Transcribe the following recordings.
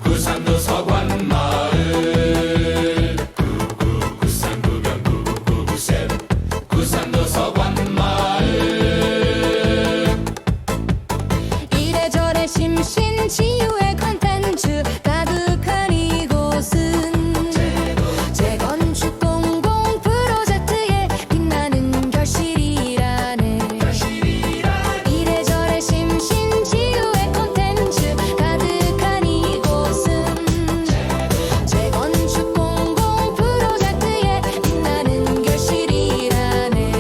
구산도 서관마을 구산구경 구구구구구구셋 구산도 서관마을 이래저래 심신치유의 컨텐츠 가득한 이곳은 재건축 공공 프로젝트의 빛나는 결실이라네. 이래저래 심신치유의 컨텐츠 가득한 이곳은 재건축 공공 프로젝트의 빛나는 결실이라네.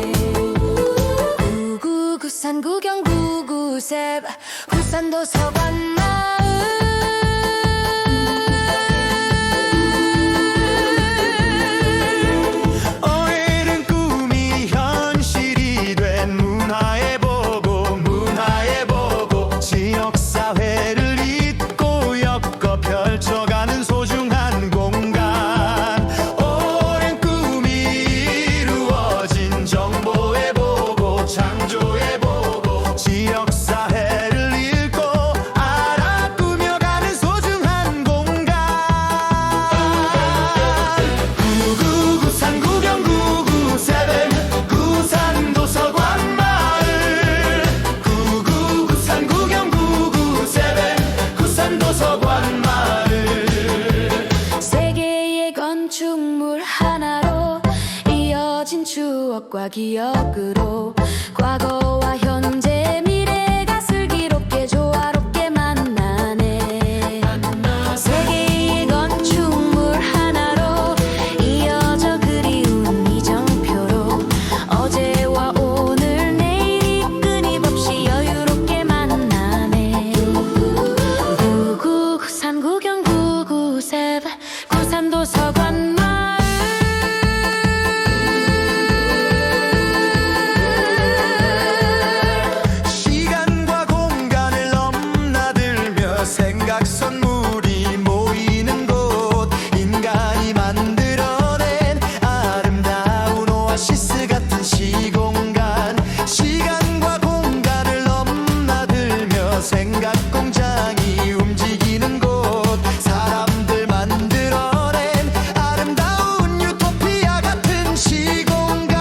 구구구산 구경 구구셉 구산도 서관마을 어해는 꿈이 현실이 된 문화의 보고 지역사회를 잇고 엮어 펼쳐가는 소중한 공간. 오랜 꿈이 이루어진 정보의 보고 창조의 보고 지역사회를 읽고 알아 꾸며가는 소중한 공간. 구구구산 구경 구구세븐 구산도 서관마을 구구구산 구경 구구세븐 구산도 서관마을. 세계의 건축물 하나로 이어진 추억과 기억으로 과거와 현재 미래가 슬기롭게 조화롭게 만나네. 세계의 건축물 하나로 이어져 그리운 이정표로 어제와 오늘 내일이 끊임없이 여유롭게 만나네. 구구구산 구경 구구셉 구산도 서관마을 시간과 공간을 넘나들며 생각 선물이 모이는 곳. 인간이 만들어낸 아름다운 오아시스 같은 시공간. 시간과 공간을 넘나들며 생각 공장이 움직이는 곳. 사람들 만들어낸 아름다운 유토피아 같은 시공간.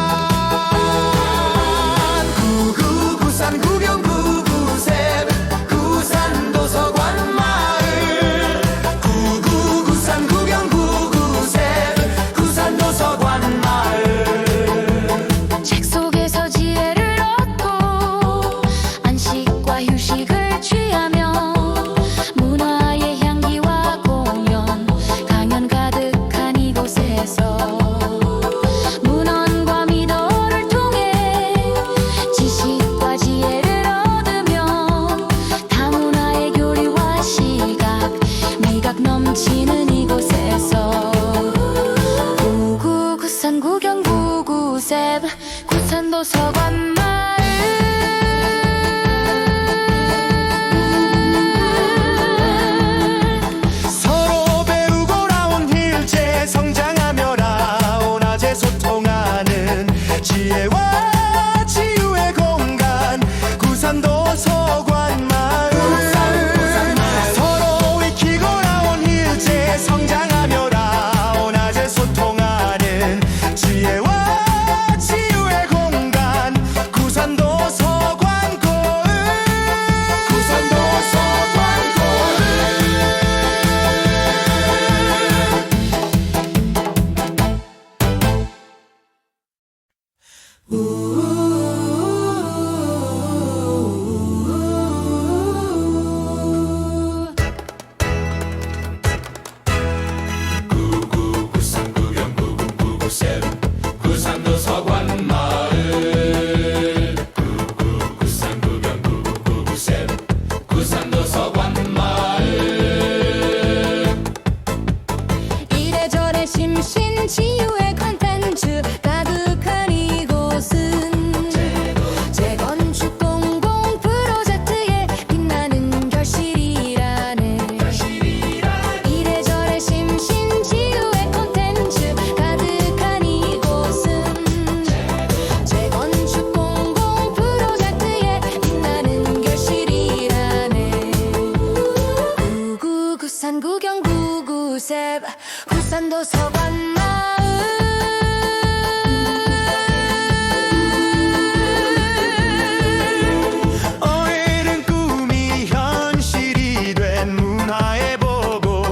구구구산 구경 구구셉 구산도 서관마을 구구구산 구경 구구셉 구산도 서관마을. 책 속에서 지혜를 얻고 안식과 휴식을 취하며 문화의 향기와 공연 강연 가득한 이곳에서 문헌과 미더를 통해 지식과 지혜를 얻으며 다문화의 교류와 시각 미각 넘치는 이곳에서 구구구산 구경 구구셉 구산도 서관마을 서로 배우고 나온 일제 성장하며 라온아제 소통하는 지혜와 치유의 공간. 구산도 서관마을 서로 익히고 나온 일제 성장하며 라온아제 소통하는 지혜와 치유의 공간. 구경구구셉 구산도 서관마을 어른은 꿈이 현실이 된 문화의 보고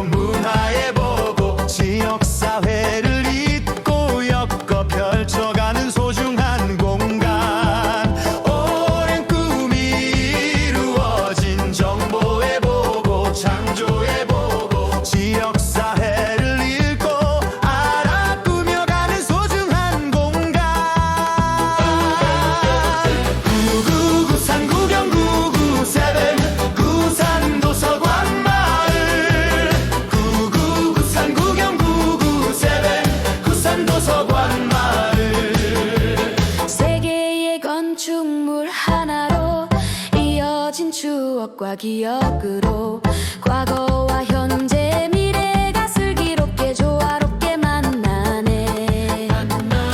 지역사회를 잇고 엮어 펼쳐가는 소중한 공간 오랜 꿈이 이루어진 정보의 보고 창조의 보고 지역사회를 읽고 알아 꾸며가는 소중한 공간 구구구산 구경구구세븐 구산도서관 마을 구구구산 구경구구세븐 구산도서관 마을 세계의 건축물 하나로 이어진 추억과 기억으로 과거와 현재 미래가 슬기롭게 조화롭게 만나네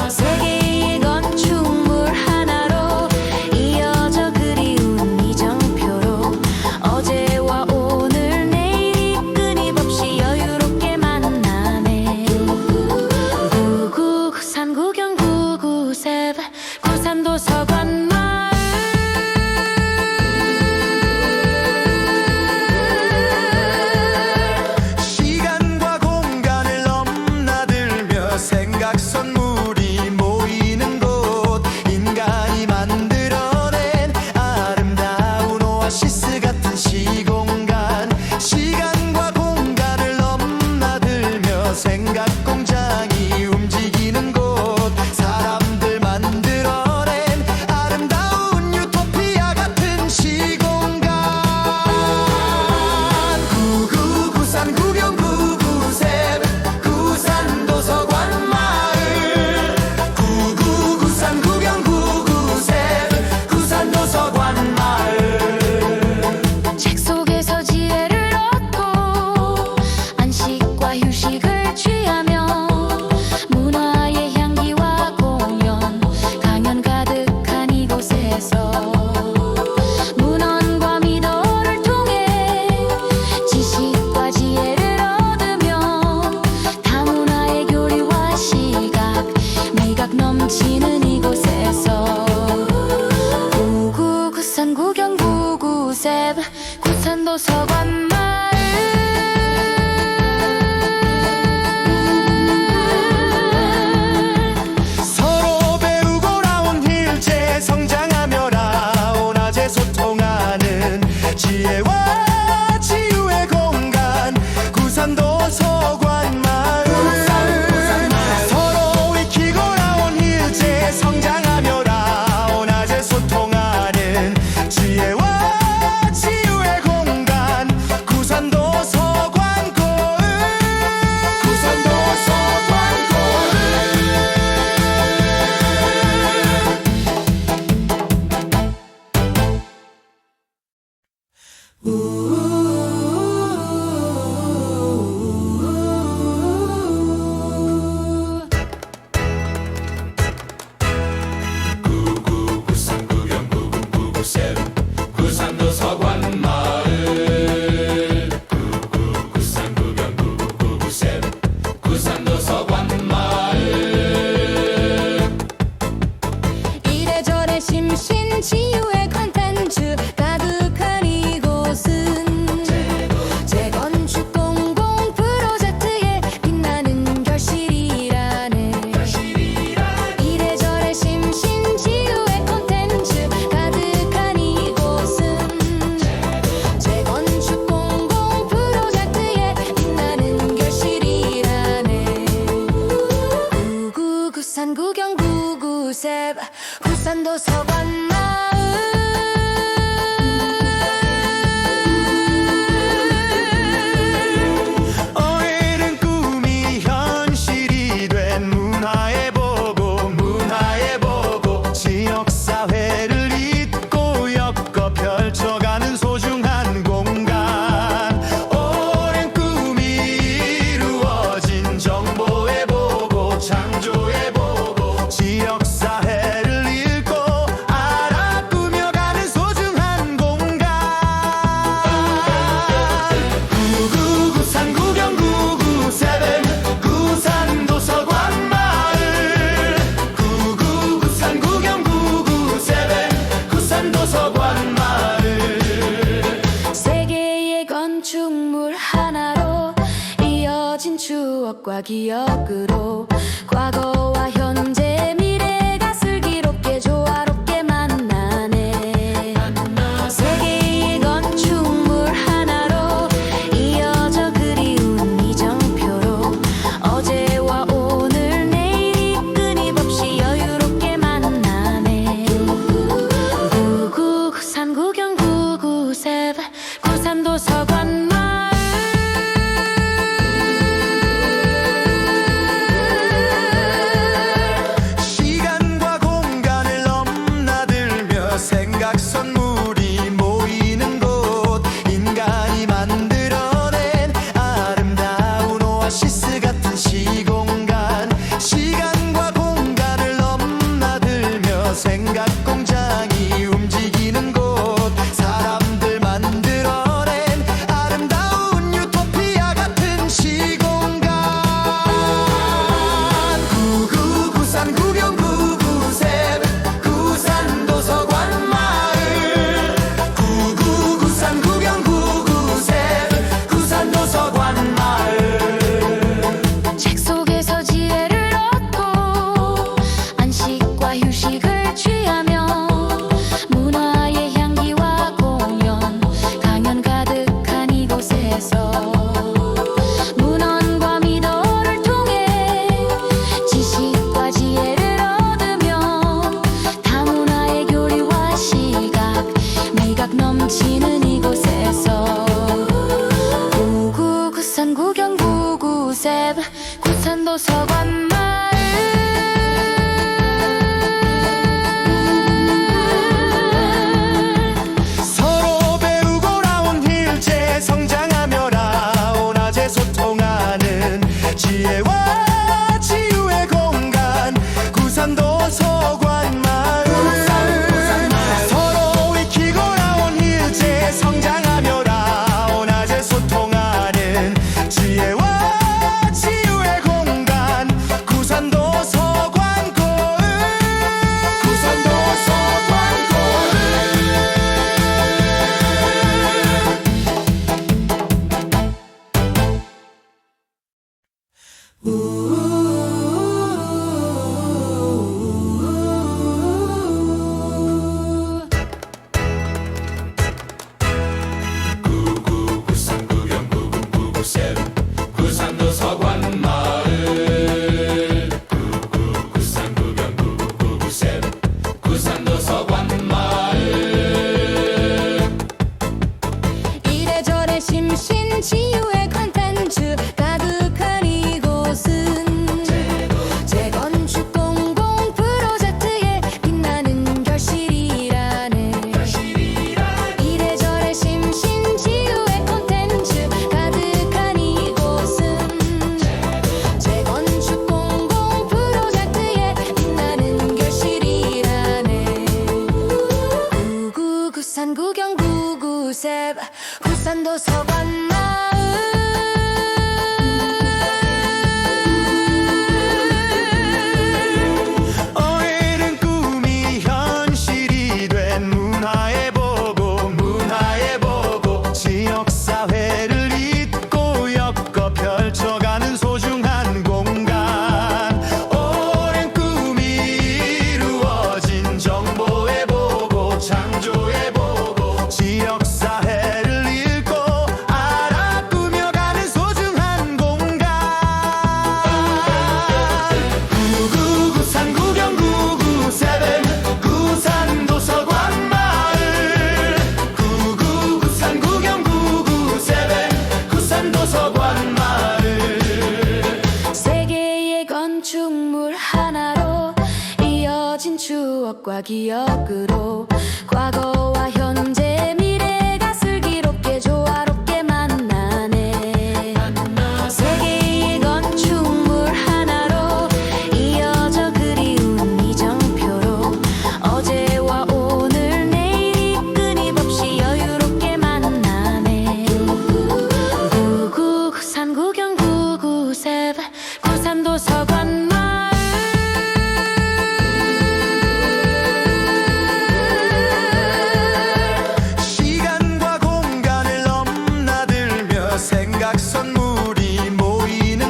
세계의 건축물 하나로 이어져 그리운 이정표로 어제와 오늘 내일이 끊임없이 여유롭게 만나네 구구구산 구경구구셉 구산도서관 마을 시간과 공간을 넘나들며 생각 선물이 모이는 곳 인간이 만들어낸 아름다운 오아시스 같은 시공간 시간과 공간을 넘나들며 생각 공장이 움직이는 곳 사람들 만들어낸 아름다운 유토피아 같은 시공간 구구구산 구경구구셉 구산도서관 마을 구구구산 구경구구셉 구산도서관 마을 책 속에서 지혜를 얻고 안식과 휴식을 취하며 문화의 향기와 공연 강연 가득한 이곳에서 문헌과 미도를 통해 지식과 지혜를 얻으며 다문화의 교류와 시각 미각 넘치는 이곳에서 구구구산 구경구구셉 구산도서관 마을 서로 배우고 나온 일제 성장하며 라온아재 소통하는 지혜와 치유의 공간 구산도서관 마을 서로 익히고 나온 일제 성장하며 라온아재 소통하는 지혜와 치유의 공간 구산도서관 고을 구산도서관 고을 구구구산 구경구구구셉 구산도서관 마을 구구구산 구경구구구셉 구산도서관 마을 이래저래 심신 치유의 컨텐츠 가득한 이곳은 재건축 공공 프로젝트의 빛나는 결실이라네 이래저래 심신 치유의 컨텐츠 가득한 이곳은 재건축 공공 프로젝트의 빛나는 결실이라네 구구구산 구경구구셉 구산도서관 마을 어른은 꿈이 현실이 된 문화의 보고 지역사회를 잇고 엮어 펼쳐가는 소중한 공간 오랜 꿈이 이루어진 정보의 보고 창조의 보고 지역사회를 읽고 이어진 추억과 기억으로 과거와 현재 미래가 슬기롭게 조화롭게 만나네. 세계의 건축물 하나로 이어져 그리운 이정표로 어제와 오늘 내일이 끊임없이 여유롭게 만나네. 구산 구경 구구셉 구산도 서관 마을 시간과 공간을 넘나들며 생각 선물이 모이는 곳 인간이 만들어낸 아름다운 오아시스 같은 시공간 시간과 공간을 넘나들며 생각 공장이 움직이는 곳 사람들 만들어낸 아름다운 유토피아 같은 시공간 구구구산 구경 구구셉 구산 도서관 마을 구구구산 구경 구구셉 구산 도서관 마을 책 속에서 지혜를 얻고 안식과 휴식을 취하며 문화의 향기와 공연 강연 가득한 이곳에서 문헌과 미도를 통해 지식과 지혜를 얻으며 다문화의 교류와 시각 미각 넘치는 이곳에서 구구구산 구경 구구셉 구산도 서관 마을 서로 배우고 나온 일제 성장하며 라온아제 소통하는 지혜와 치유의 공간 구산도 서관 마을 서로 익히고 나온 일제 성장하며 라온아제 소통하는 지혜와 치유의 공간 구산도 서관 고을 구산도 서관 고을 구구구산 구경 구구구구셉 구산도 서관 마을 구구구산 구경 구구구구셉 구산도 서관 마을 이래저래 심신치유의 컨텐츠 가득한 이곳은 재건축 공공 프로젝트의 빛나는 결실이라네. 이래저래 심신치유의 컨텐츠 가득한 이곳은 재건축 공공 프로젝트의 빛나는 결실이라네. 구구구산 구경 구구셉 구산도 서관 마을 어해는 꿈이 현실이 된 문화의 보고 지역사회를 잇고 엮어 펼쳐가는 소중한 공간 오랜 꿈이 이루어진 정보의 보고 창조의 보고 지역사회를 읽고 알아 꾸며가는 소중한 공간 구구구산 구경 구구셉 구산 도서관 마을 구구구산 구경 구구셉 구산 도서관 마을 세계의 건축물 하나로 이어진 추억과 기억으로 과거와 현재 미래가 슬기롭게 조화롭게 만나네. 세계의 건축물 하나로 이어져 그리운 이정표로 어제와 오늘 내일이 끊임없이 여유롭게 만나네. 구구구산 구경 구구셉 구산도 서관 마을 시간과 공간을 넘나들며 생각 선물이 모이는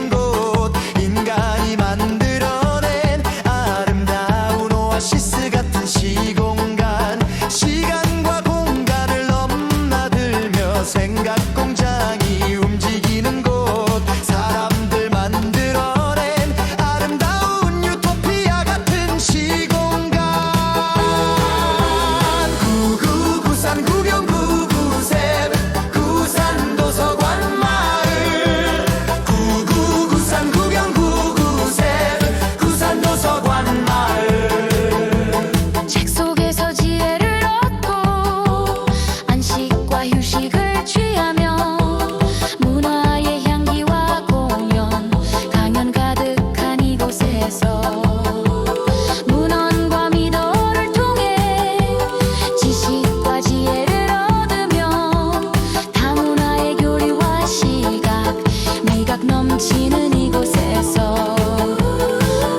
넘치는 이곳에서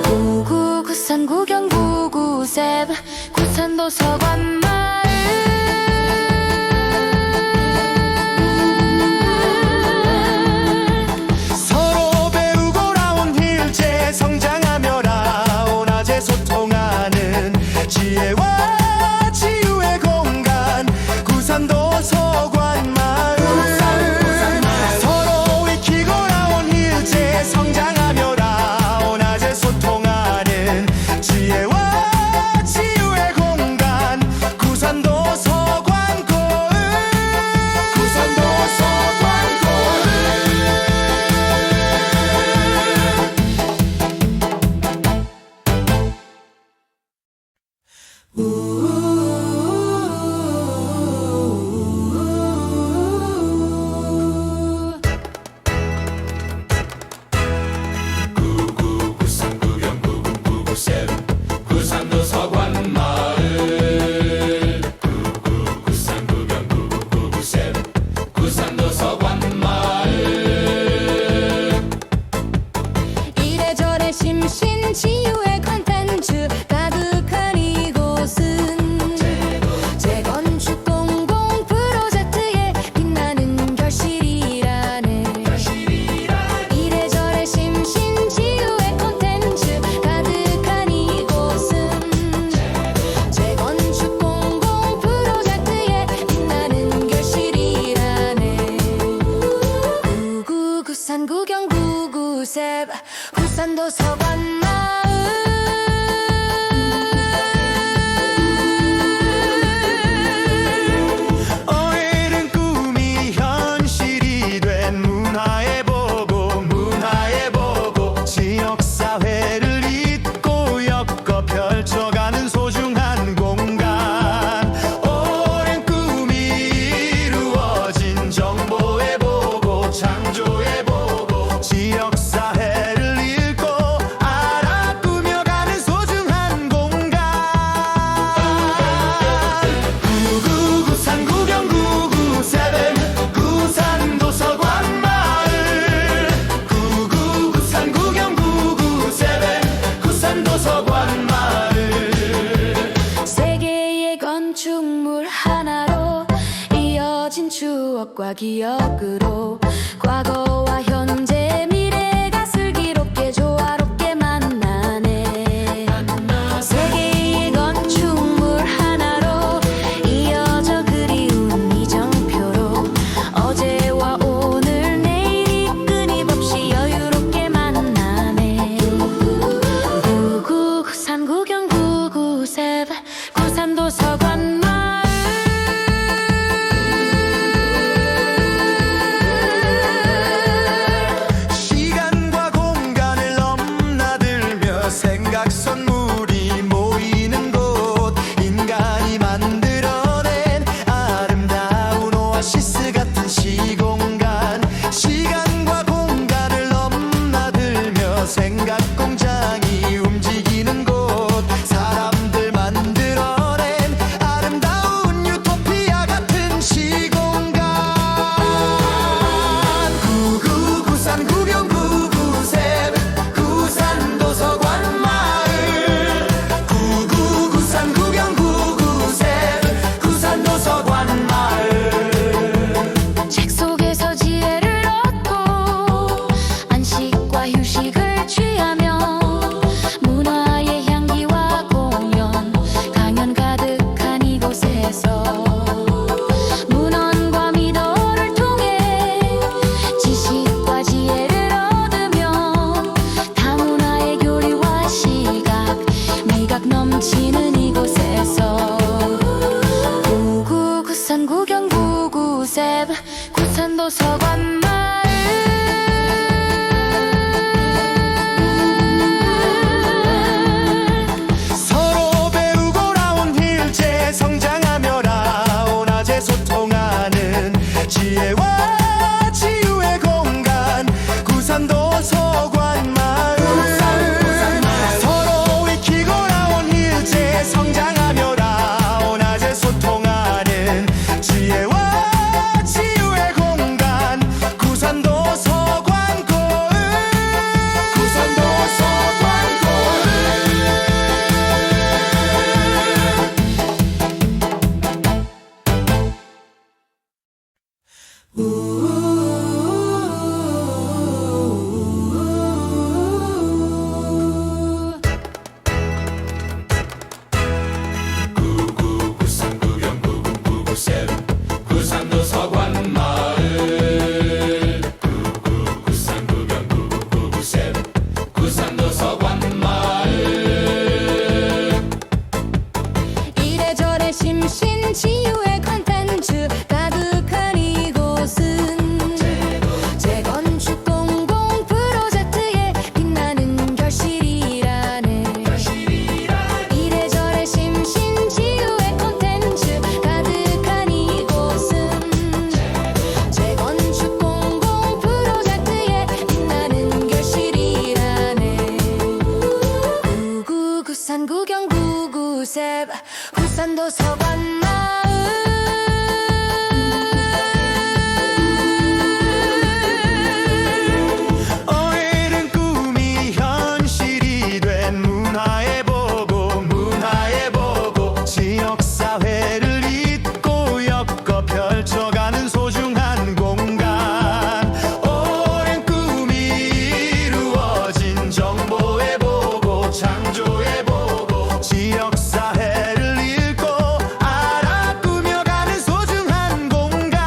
구구구산 구경 구구셉 구산도 서관 마을 서로 배우고 나온 일제 성장하며 라온아재 소통하는 지혜와 치유의 공간 구산도 서관 마을 서로 익히고 나온 일제 성장하며 라온아재 소통하는 지혜와 치유의 공간 구산도 서관고을 구산도 서관고을 구구구산 구경 구구구구셉 구산도 서관 마을 구구구산 구경 구구구구셉 구산도 서관 마을 이래저래 심신 치유의 컨텐츠 가득한 이곳은 재건축 공공 프로젝트에 빛나는 결실이라네 이래저래 심신 치유의 컨텐츠 가득한 이곳은 재건축 공공 프로젝트에 빛나는 결실이라네 구구구산 구경 구구셉 구산도 서관 마을 어른은 꿈이 현실이 된 문화에 보고 지역사회를 잇고 엮어 펼쳐가는 소중한 공간 오랜 꿈이 이루어진 정보에 보고 창조에 보고 지역사회를 읽고 알아 꾸며가는 소중한 공간 구구구산 구경 구구세븐 구산도 서관 마을 구구구산 구경 구구세븐 구산도 서관 마을 세계의 건축물 하나로 이어진 추억과 기억으로 과거와 현재 미래가 슬기롭게 조화롭게 만나네 세계의 건축물 하나로 이어져 그리운 이정표로 어제와 오늘 내일이 끊임없이 여유롭게 만나네 구구구산 구경 구구셉 구산도 서관 마을 시간과 공간을 넘나들며 생각 선물이 모이는 곳 인간이 만들어낸 아름다운 오아시스 같은 시공간 시간과 공간을 넘나들며 생각 공장이 움직이는 곳 사람들 만들어낸 아름다운 유토피아 같은 시공간 구구구산 구경 구구셉 구산도 서관 마을 구구구산 구경 구구셉 구산도 서관 마을 책 속에서 지혜를 얻고 안식과 휴식을 취하며 문화의 향기와 공연 강연 가득한 이곳에서 문헌과 미도를 통해 지식과 지혜를 얻으며 다문화의 교류와 시각 미각 넘치는 이곳에서 구구구산 구경 구구셉 구산도 서관 마을 서로 배우고 나온 일제 성장하며 라온아재 소통하는 지혜와 치유의 공간 구산도 서관 마을 서로 익히고 나온 일제 성장하며 라온아재 소통하는 지혜와 치유의 공간 구산도 서관고을 구산도 서관 마을 어른은 꿈이 현실이 된 문화의 보고 지역사회를 잇고 엮어 펼쳐가는 소중한 공간 오랜 꿈이 이루어진 정보의 보고 창조의 보고 지역사회를 읽고 알아 꾸며가는 소중한 공간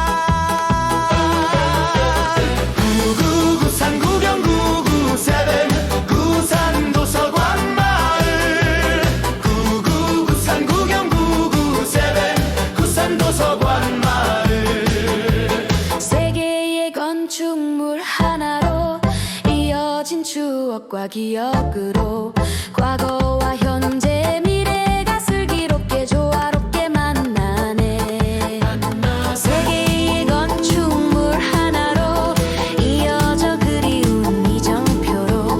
구구구산 구경구구세븐 구산 도서관 마을 구구구산 구경구구세븐 구산 도서관 마을 세계의 건축물 하나로 이어진 추억과 기억으로 과거와 현재 미래가 슬기롭게 조화롭게 만나네 세계의 건축물 하나로 이어져 그리운 이정표로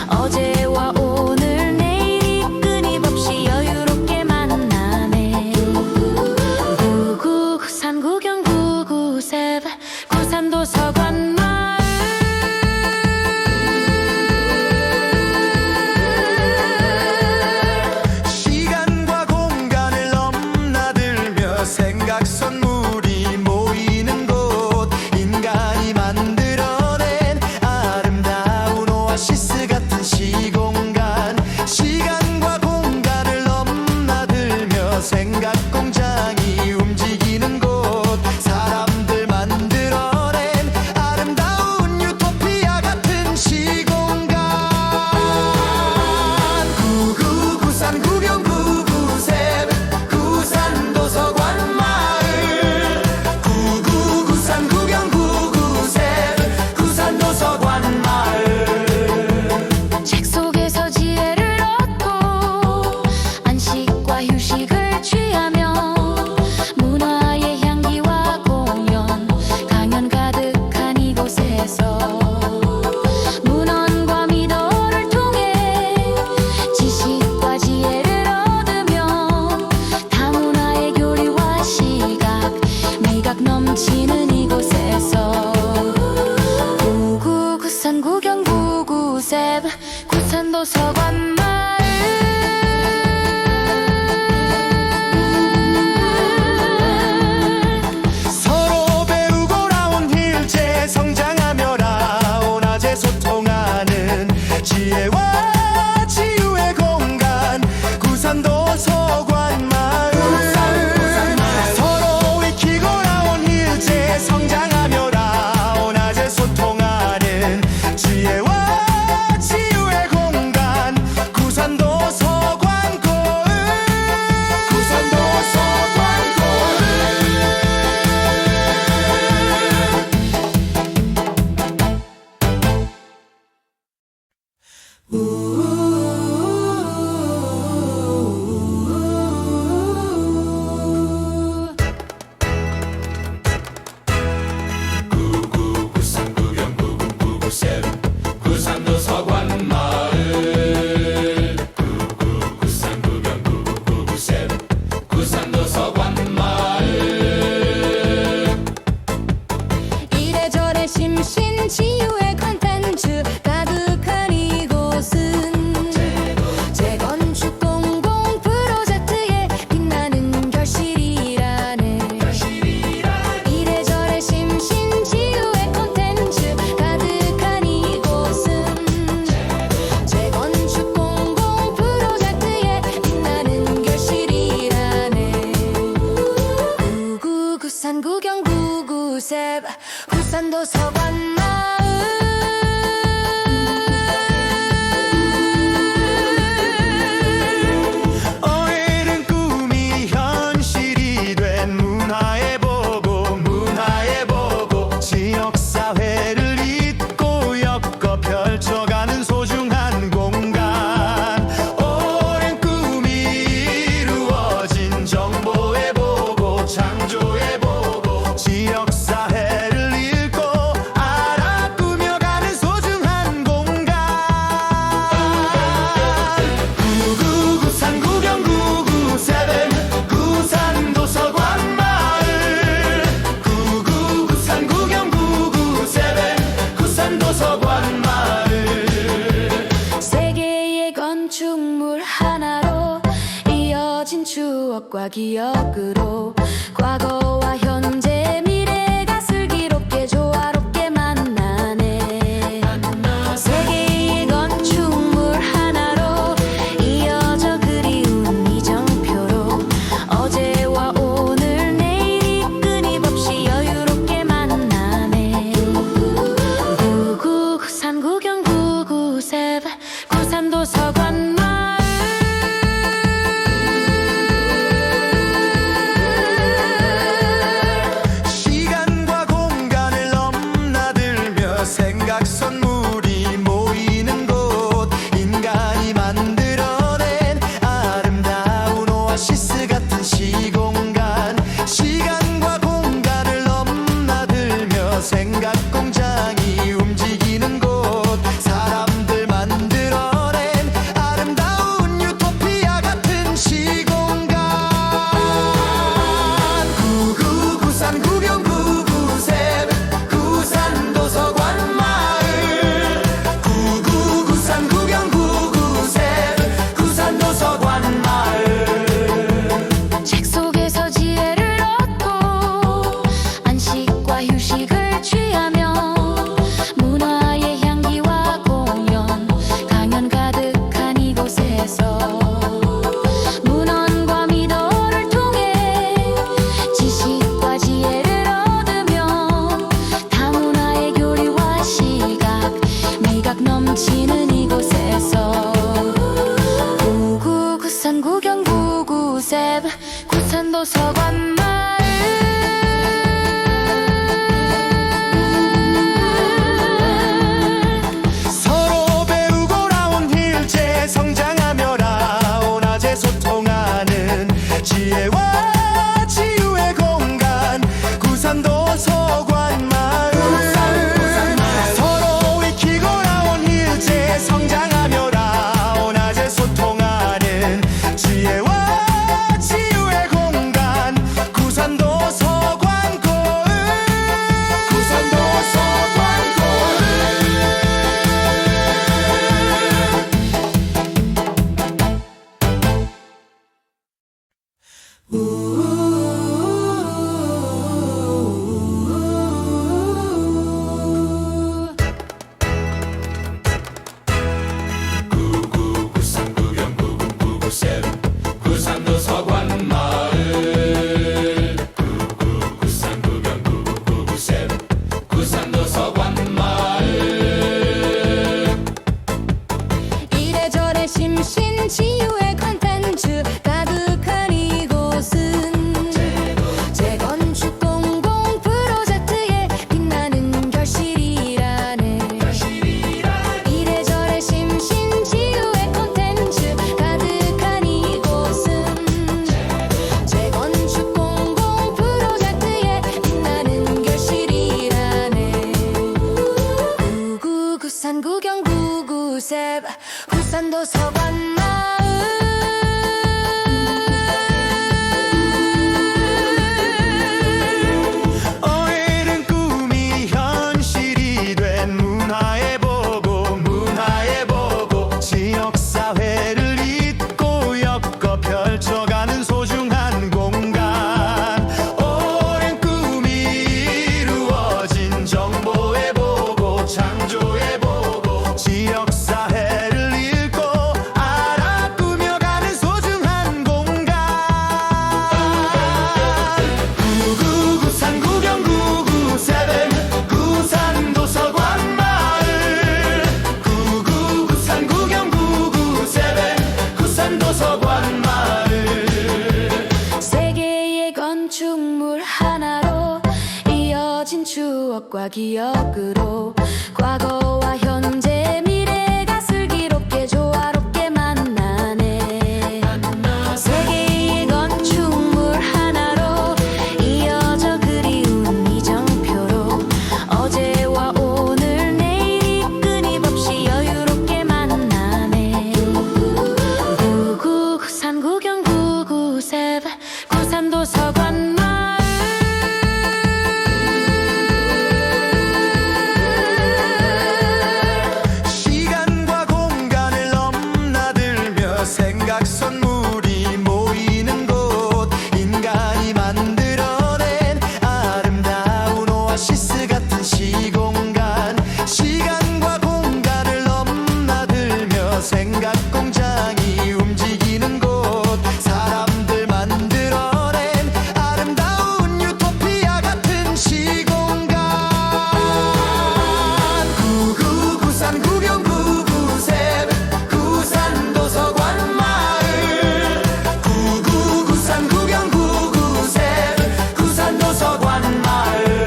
어제와 오늘 내일이 끊임없이 여유롭게 만나네 구구구산 구경 구구셉 구산도 서관 마을 시간과 공간을 넘나들며 생각 선물이 모이는 곳 인간이 만들어낸 아름다운 오아시스 같은 시공간 시간과 공간을 넘나들며 생각 공장이 움직이는 곳 사람들 만들어낸 아름다운 유토피아 같은 시공간 구구구산 구경 구구셉 구산 도서관 마을 구구구산 구경 구구셉 구산 도서관 마을 책 속에서 지혜를 얻고 안식과 휴식을 취하며 문화의 향기와 공연 강연 가득한 이곳에서 문헌과 미도를 통해 지식과 지혜를 얻으며 다문화의 교류와 시각 미각 넘치는 이곳에서 구구구산 구경 구구셉 구산도 서관 마을 서로 배우고 나온 일제 성장하며 라온아제 소통하는 지혜와 치유의 공간 구산도 서관 마을 서로 익히고 나온 일제 성장하며 라온아제 소통하는 지혜와 치유의 공간 구산도 서관 고을 구산도 서관 고을 구구구산 구경 구구구구셉 구산도 서관 마을 구구구산 구경 구구구구셉 구산도 서관 마을 이래저래 심신 치유의 컨텐츠 가득한 이곳은 재건축 공공 프로젝트의 빛나는 결실이라네 이래저래 심신 치유의 컨텐츠 가득한 이곳은 재건축 공공 프로젝트의 빛나는 결실이라네 구구구산 구경 구구셉 구산도 서관 마을 어른은 꿈이 현실이 된 문화의 보고 지역사회를 잇고 엮어 펼쳐가는 소중한 공간 오랜 꿈이 이루어진 정보의 보고 창조의 보고 지역사회를 읽고 추억과 기억으로 과거와 현재 미래가 슬기롭게 조화롭게 만나네. 세계의 건축물 하나로 이어져 그리운 이정표로 어제와 오늘 내일이 끊임없이 여유롭게 만나네. 구산 구경 구구셉 구산도 서관 마을 시간과 공간을 넘나들며 생각 선물이 모이는 곳 인간이 만들어낸 아름다운 오아시스 같은 시공간 시간과 공간을 넘나들며 생각 공장이 움직이는 곳 사람들 만들어낸 아름다운 유토피아 같은 시공간 구구구산 구경 구구셉 구산 도서관 마을 구구구산 구경 구구셉 구산 도서관 마을 책 속에서 지혜를 얻고 안식과 휴식을 취하며 문화의 향기와 공연 강연 가득한 이곳에서 문헌과 미도를 통해 지식과 지혜를 얻으며 다문화의 교류와 시각 미각 넘치는 이곳에서 구구구산 구경 구구셉 구산도 서관 마을 서로 배우고 나온 일제 성장하며 라온아제 소통하는 지혜와 치유의 공간 구산도 서관 마을 서로 익히고 나온 일제 성장하며 라온아제 소통하는 지혜와 치유의 공간 구산도 서관 고을 구산도 서관 고을 구구구산 구경 구구구구셉 구산도 서관 마을 구구구산 구경 구구구구셉 구산도 서관 마을 이래저래 심신치유의 컨텐츠 가득한 이곳은 재건축 공공 프로젝트의 빛나는 결실이라네. 이래저래 심신치유의 컨텐츠 가득한 이곳은 재건축 공공 프로젝트의 빛나는 결실이라네. 구구구산 구경 구구셉 구산도 서관 마을 어해는 꿈이 현실이 된 문화의 보고 지역사회를 잇고 엮어 펼쳐가는 소중한 공간 오랜 꿈이 이루어진 정보의 보고 창조의 보고 지역사회를 읽고 알아 꾸며가는 소중한 공간 구구구산 구경 구구셉 구산 도서관 마을 구구구산 구경 구구셉 구산 도서관 마을 세계의 건축물 하나로 이어진 추억과 기억으로 과거와 현재 미래가 슬기롭게 조화롭게 만나네. 세계의 건축물 하나로 이어져 그리운 이정표로 어제와 오늘 내일이 끊임없이 여유롭게 만나네. 구구구산 구경 구구셉 구산도 서관 마을 생각 공장이 움직이는 곳 사람들 만들어낸 아름다운 유토피아 같은 시공간 구구구산 구경 구구셉 구산 도서관 마을 구구구산 구경 구구셉 구산 도서관 마을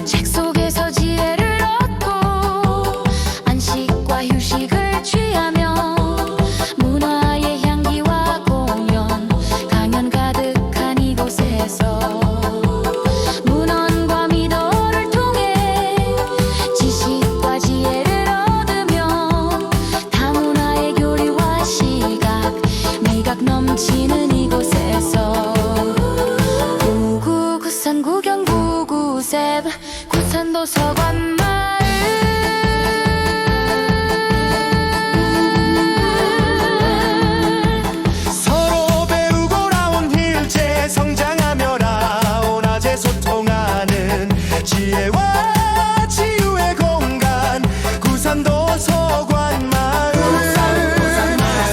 책 속에서 지혜를 얻고 안식과 휴식을 취하며 문화의 향기와 공연 강연 가득한 이곳에서 문헌과 미도를 통해 지식과 지혜를 얻으며 다문화의 교류와 시각 미각 넘치는 이곳에서 구구구산 구경 구구셉 구산 도서관 마을 서로 배우고 나온 일제 성장하며 라온아제 소통하는 지혜와 치유의 공간 구산도서관 마을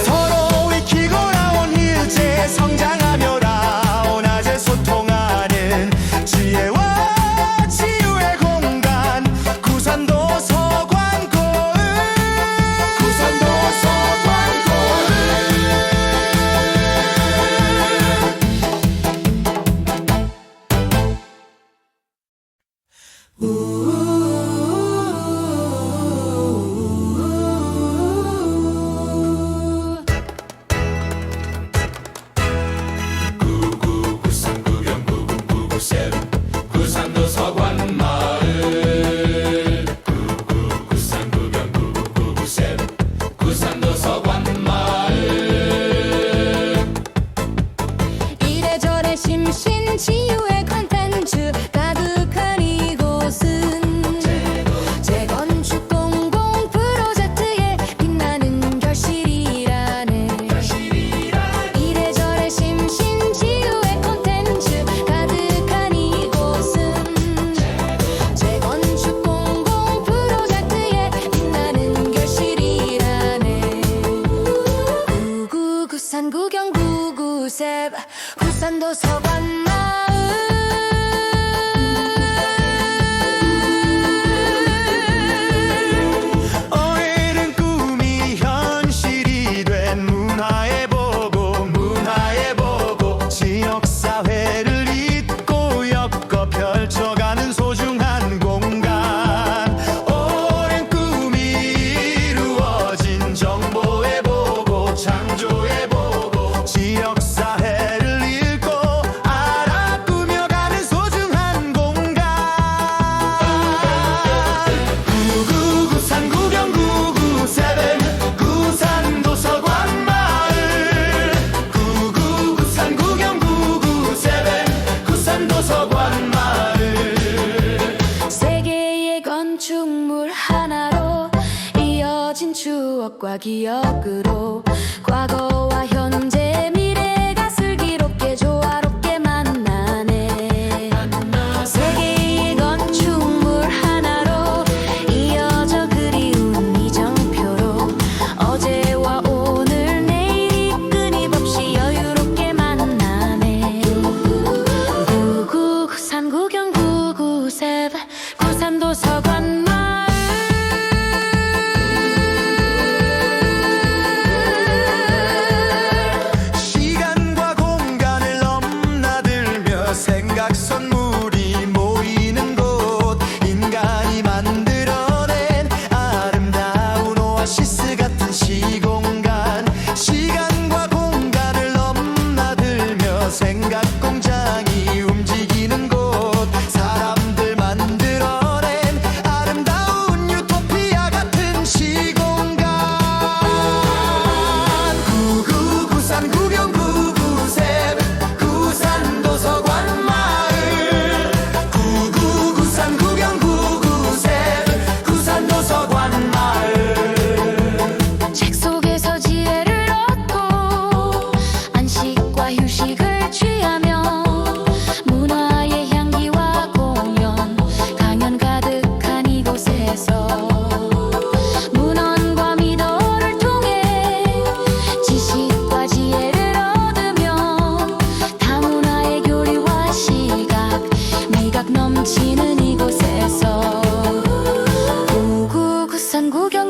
서로 익히고 나온 일제 성장하며 라온아제 소통하는 지혜와 치유의 공간 구산도서관 고을 구산도서관 고을 구구구산 구경 구구구구셉 구산 도서관 마을 구구구산 구경 구구구구셉 구산 도서관 마을 이래저래 심신 치유의 컨텐츠 가득한 이곳은 재건축 공공 프로젝트의 빛나는 결실이라네 이래저래 심신 치유의 컨텐츠 가득한 이곳은 재건축 공공 프로젝트의 빛나는 결실이라네 구구구산 구경 구구셉 구산 도서관 마을 어른은 꿈이 현실이 된 문화의 보고 지역사회를 잇고 엮어 펼쳐가는 소중한 공간 오랜 꿈이 이루어진 정보의 보고 창조의 보고 지역사회를 읽고 알아 꾸며가는 소중한 공간 구구구산 구경 구구세븐 구산 도서관 마을 구구구산 구경 구구세븐 구산 도서관 마을 세계의 건축물 하나로 이어진 추억과 기억으로 과거와 현재 미래가 슬기롭게 조화롭게 만나네 세계의 건축물 하나로 이어져 그리운 이정표로 어제와 오늘 내일이 끊임없이 여유롭게 만나네 구구구산 구경 구구셉 구산 도서관 마을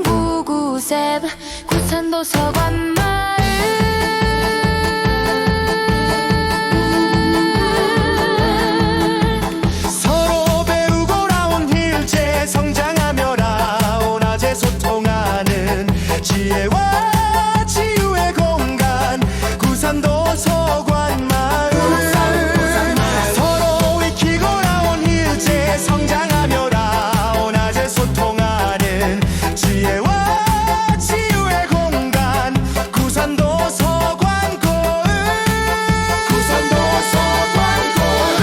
구구셉 구산도 서관마을 서로 배우고 나온 일제 성장하며 라온아재 소통하는 지혜와 치유의 공간 구산도 서관마을 서로 익히고 나온 일제 성장하며 라온아재 소통하는 지혜와 치유의 공간 구산도 서관고을 구산도 서관고을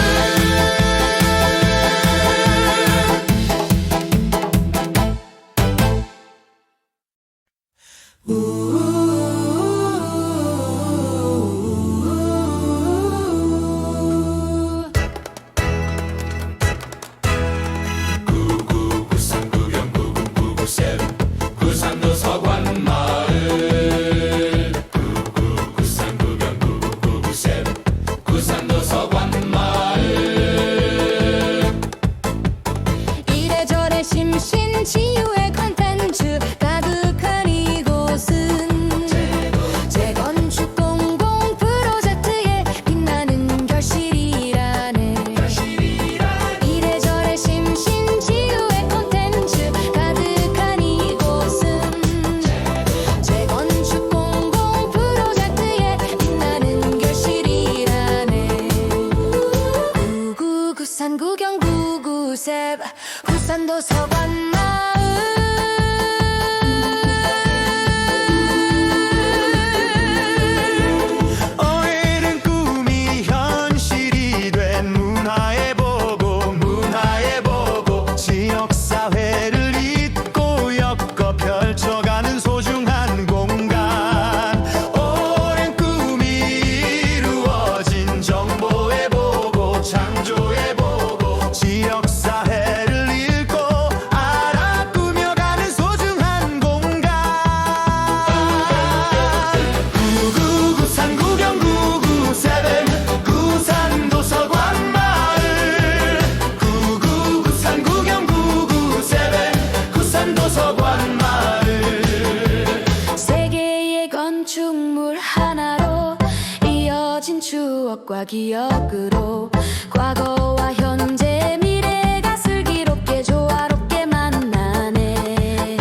구산 구경 구구구구셉 구산도 서관마을 구산 구경 구구구구셉 구산도 서관마을 이래저래 심신치유의 컨텐츠 가득한 이곳은 재건축 공공 프로젝트의 빛나는 결실이라네. 이래저래 심신치유의 컨텐츠 가득한 이곳은 재건축 공공 프로젝트의 빛나는 결실이라네. 구구구산 구경 구구셉 구산도 서관마을 어해는 꿈이 현실이 된 문화의 보고 지역사회를 잇고 엮어 펼쳐가는 소중한 공간 오랜 꿈이 이루어진 정보의 보고 창조의 보고 지역사회를 읽고 알아 꾸며가는 소중한 공간 구구구산 구경 구구세븐 구산도 서관마을 구구구산 구경 구구세븐 구산도 서관마을 세계의 건축물 하나로 이어진 추억과 기억으로 과거와 현재 미래가 슬기롭게 조화롭게 만나네.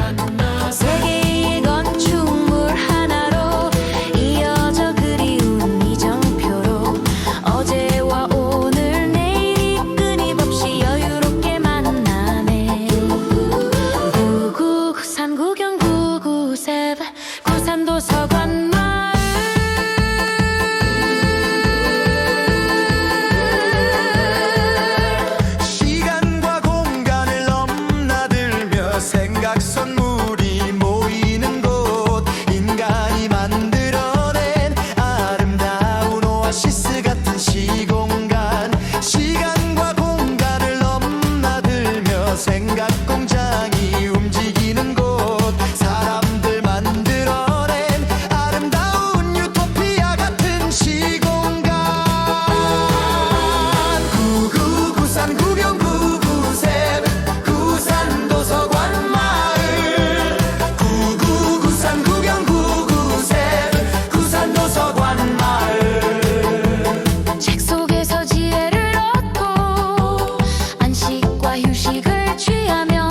세계의 건축물 하나로 이어져 그리운 이정표로 어제와 오늘 내일이 끊임없이 여유롭게 만나네. 구구구산 구경 구구셉 구산도 서관마을 시간과 공간을 넘나들며 생각 선물이 모이는 곳 인간이 만들어낸 아름다운 오아시스 같은 시공간 시간과 공간을 넘나들며 생각 공장이 움직이는 곳 사람들 만들어낸 아름다운 유토피아 같은 시공간 구구구산 구경 구구셉 구산도 서관마을 구구구산 구경 구구셉 구산도 서관마을 책 속에서 지혜를 얻고 안식과 휴식을 취하며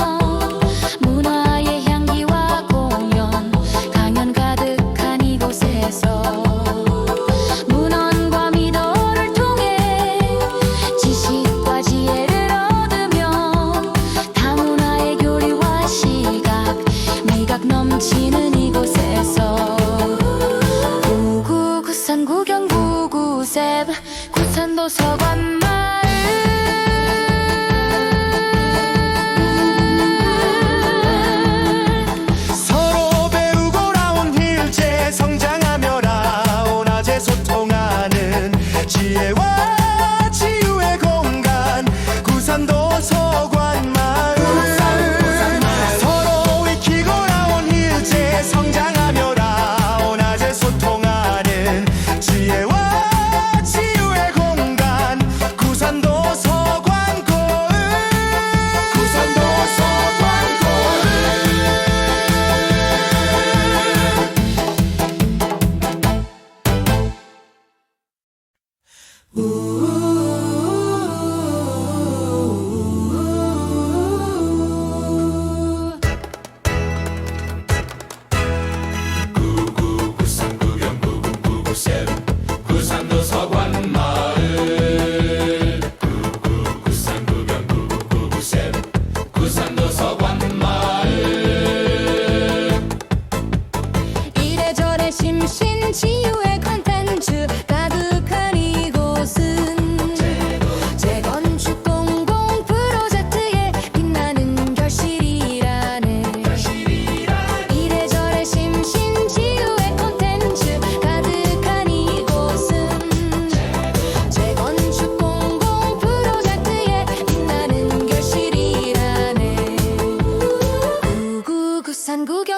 문화의 향기와 공연 강연 가득한 이곳에서 문헌과 미도를 통해 지식과 지혜를 얻으며 다문화의 교류와 시각 미각 넘치는 이곳에서 구구구산 구경 구구셉 구산도 서관마을 서로 배우고 나온 일제 성장하며 라온아재 소통하는 지혜와 치유의 공간 구산도 서관마을 서로 익히고 나온 일제 성장하며 라온아재 소통하는 지혜와 치유의 공간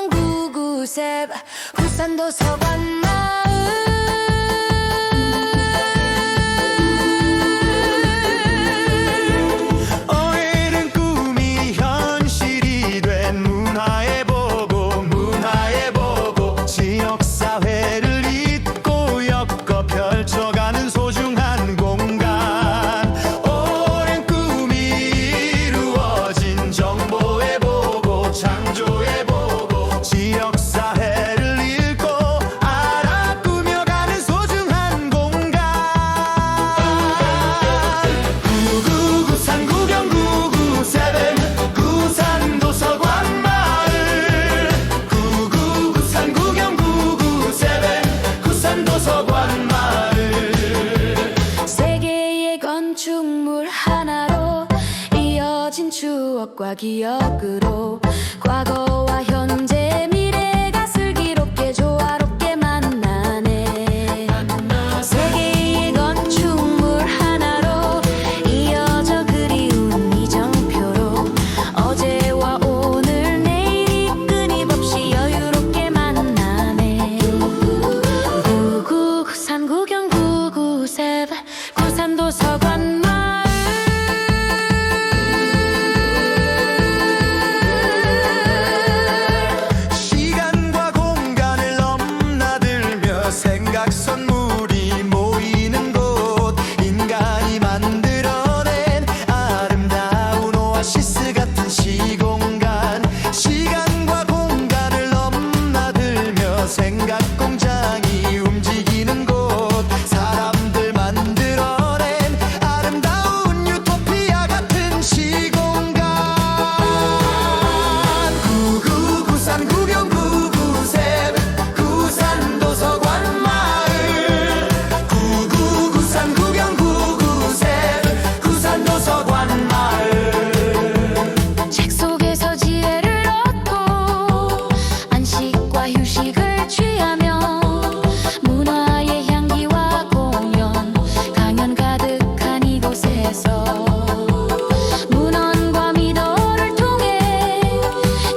구경구구셉 구산도 서관마을 어른은 꿈이 현실이 된 문화의 보고 지역사회를 잇고 엮어 펼쳐가는 소중한 공간 오랜 꿈이 이루어진 정보의 보고 창조의 보고 지역사회를 읽고 알아 꾸며가는 소중한 공간 구구구산 구경구구세븐 구산 도서관 마을 구구구산 구경구구세븐 구산 도서관 마을 세계의 건축물 하나로 이어진 추억과 기억으로 과거와 현재 미래가 슬기롭게 조화롭게 만나네 세계의 건축물 하나로 이어져 그리운 이정표로 어제와 오늘 내일이 끊임없이 여유롭게 만나네 구구구산 구경구구셉 구산도 서관 마을 시간과 공간을 넘나들며 생각 선물이 모이는 곳 인간이 만들어낸 아름다운 오아시스 같은 시공간 시간과 공간을 넘나들며 생각 공장이 움직이는 곳 사람들 만들어낸 아름다운 유토피아 같은 시공간 구구구산 구경구구셉 구산 도서관 마을 구구구산 구경구구셉 구산 도서관 마을 책 속에서 지혜를 얻고 안식과 휴식을 취하며 문화의 향기와 공연 강연 가득한 이곳에서 문헌과 미더를 통해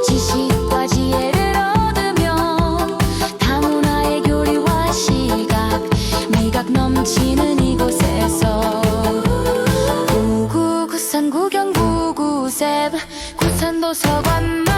지식과 지혜를 얻으며 다문화의 교류와 시각 미각 넘치는 이곳에서 구구구산 구경구구셉 구산도 서관 마을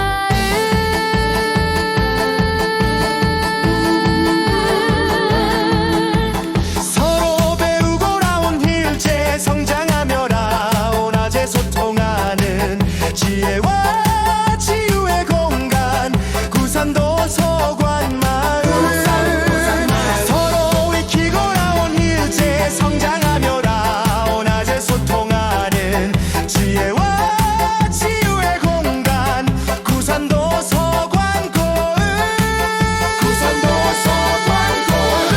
서로 배우고 나온 일제 성장하며 라온아제 소통하는 지혜와 치유의 공간 구산도 서관 마을 서로 익히고 나온 일제 성장하며 라온아제 소통하는 지혜와 치유의 공간 구산도 서관 고을 구산도 서관 고을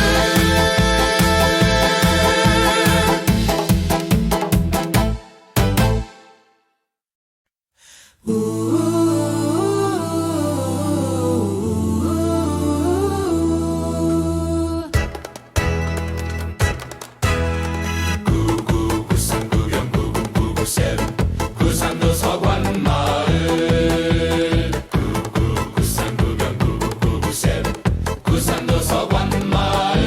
구구구산 구경구구구셉 구산 도서관 마을 구구구산 구경구구구셉 구산 도서관 마을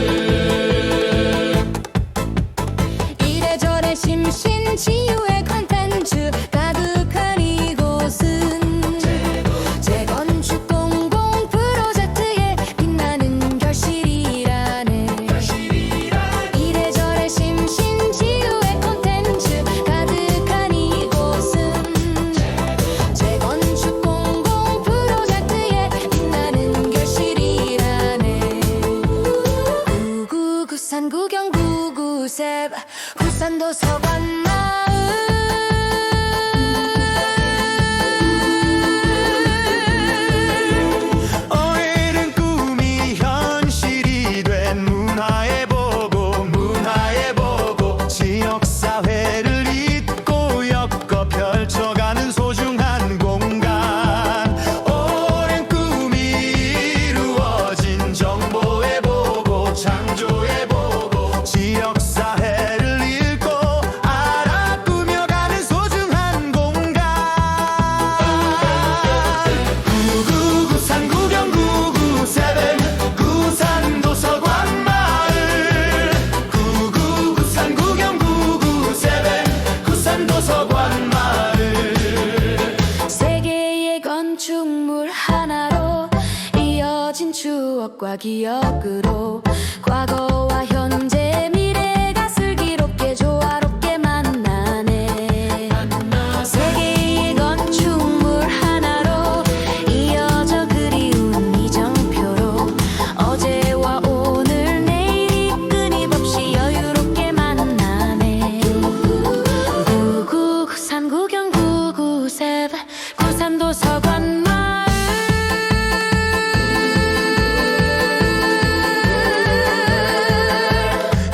이래저래 심신 치유의 컨텐츠 가득한 이곳은 재건축 공공 프로젝트의 빛나는 결실이라네 이래저래 심신 치유의 컨텐츠 가득한 이곳은 재건축 공공 프로젝트의 빛나는 결실이라네 구구구산 구경구구셉 구산도 서관 마을 어른은 꿈이 현실이 된 문화의 보고 지역사회를 잇고 엮어 펼쳐가는 소중한 공간 오랜 꿈이 이루어진 정보의 보고 창조의 보고 지역사회를 읽고 이어진 추억과 기억으로 과거와 현재 미래가 슬기롭게 조화롭게 만나네. 세계의 건축물 하나로 이어져 그리운 이정표로 어제와 오늘 내일이 끊임없이 여유롭게 만나네. 구산 구경 구구셉 구산도 서관 마을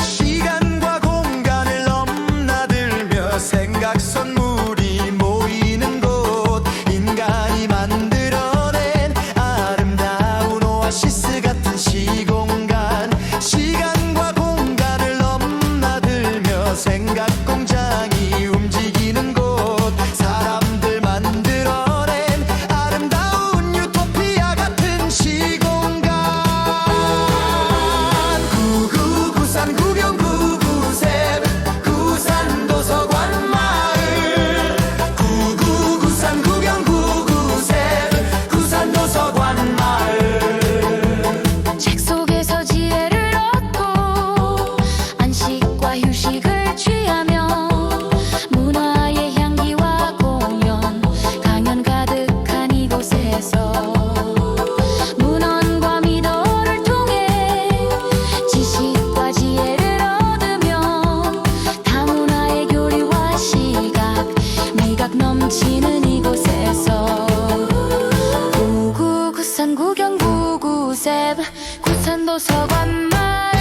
시간과 공간을 넘나들며 생각 선물이 모이는 곳 인간이 만들어낸 아름다운 오아시스 같은 시공간 시간과 공간을 넘나들며 생각 공장이 움직이는 곳 사람들 만들어낸 아름다운 유토피아 같은 시공간 구구구산 구경 구구셉 구산 도서관 마을 구구구산 구경 구구셉 구산 도서관 마을 책 속에서 지혜를 얻고 안식과 휴식을 취하며 문화의 향기와 공연 강연 가득한 이곳에서 문헌과 미도를 통해 지식과 지혜를 얻으며 다문화의 교류와 시각 미각 넘치는 이곳에서 구구구산 구경 구구셉 구산도 서관 마을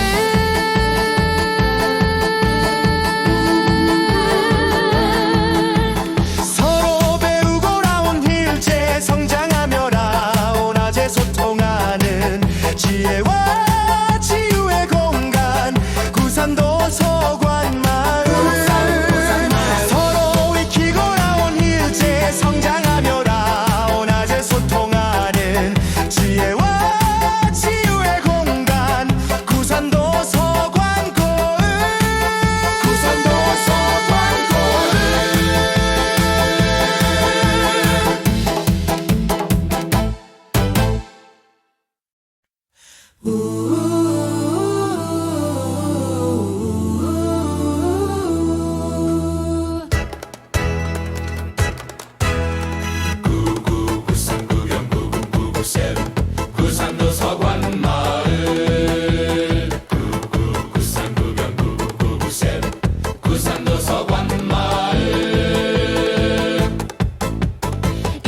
서로 배우고 나온 일제 성장하며 라온아제 소통하는 지혜와 치유의 공간 구산도 서관 마을 서로 익히고 나온 일제 성장하며 라온아제 소통하는 지혜와 치유의 공간 구산도 서관 고을 구산도 서관 고을 구구구산 구경 구구구구셉 구산도 서관 마을 구구구산 구경 구구구구셉 구산도 서관 마을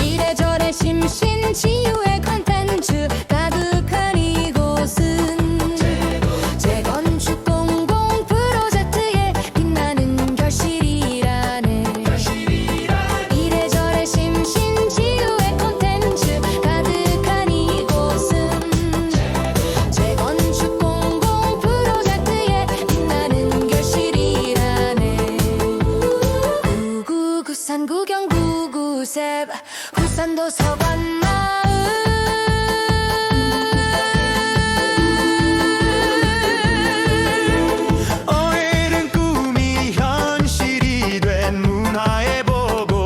이래저래 심신치유의 컨텐츠 가득한 이곳은 재건축 공공 프로젝트의 빛나는 결실이라네. 이래저래 심신치유의 컨텐츠 가득한 이곳은 재건축 공공 프로젝트의 빛나는 결실이라네. 구구구산 구경 구구셉 구산도 서관 마을 어해는 꿈이 현실이 된 문화의 보고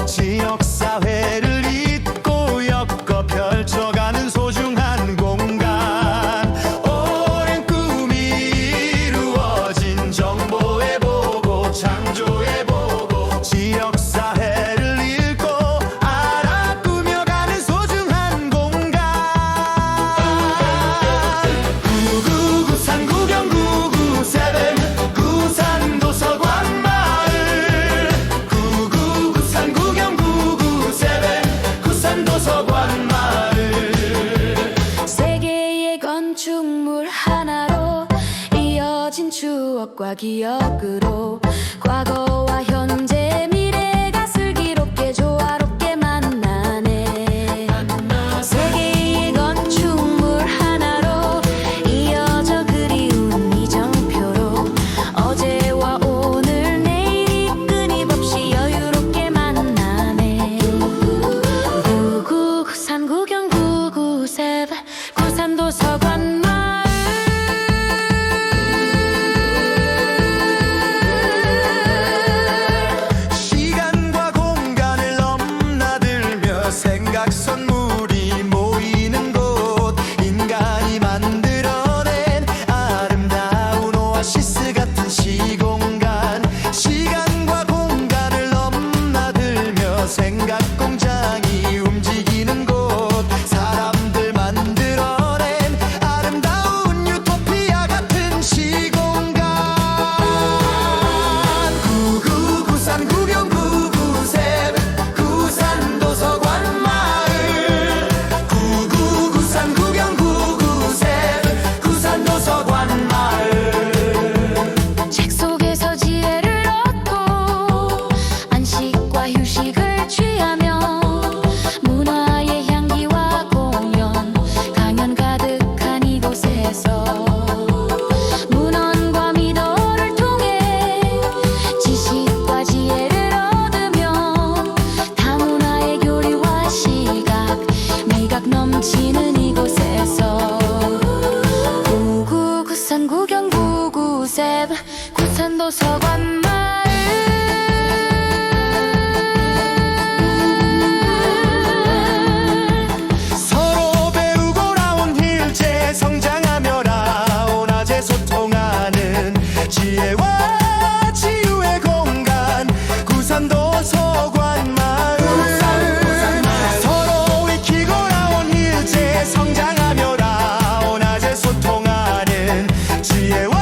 지역사회를 잇고 엮어 펼쳐가는 소중한 공간 오랜 꿈이 이루어진 정보의 보고 창조의 보고 지역사회를 읽고 알아 꾸며가는 소중한 공간 구구구산 구경 구구셉 구산 도서관 마을 구구구산 구경 구구셉 구산 도서관 마을 세계의 건축물 하나로 이어진 추억과 기억으로 과거와 현재 미래가 슬기롭게 조화롭게 만나네. 세계의 건축물 하나로 이어져 그리운 이정표로 어제와 오늘 내일이 끊임없이 여유롭게 만나네. 구구구산 구경 구구셉 구산도 서관 마을 시간과 공간을 넘나들며 생각 선물이 모이는 넘치는 이곳에서 구구구산 구경 구구셉 구산도 서관 마을 서로 배우고 나온 일제 성장하며 나오나제 소통하는 지혜와 치유의 공간 구산도 서관 마을 서로 익히고 나온 일제 성장하며 나오나제 소통하는 지혜와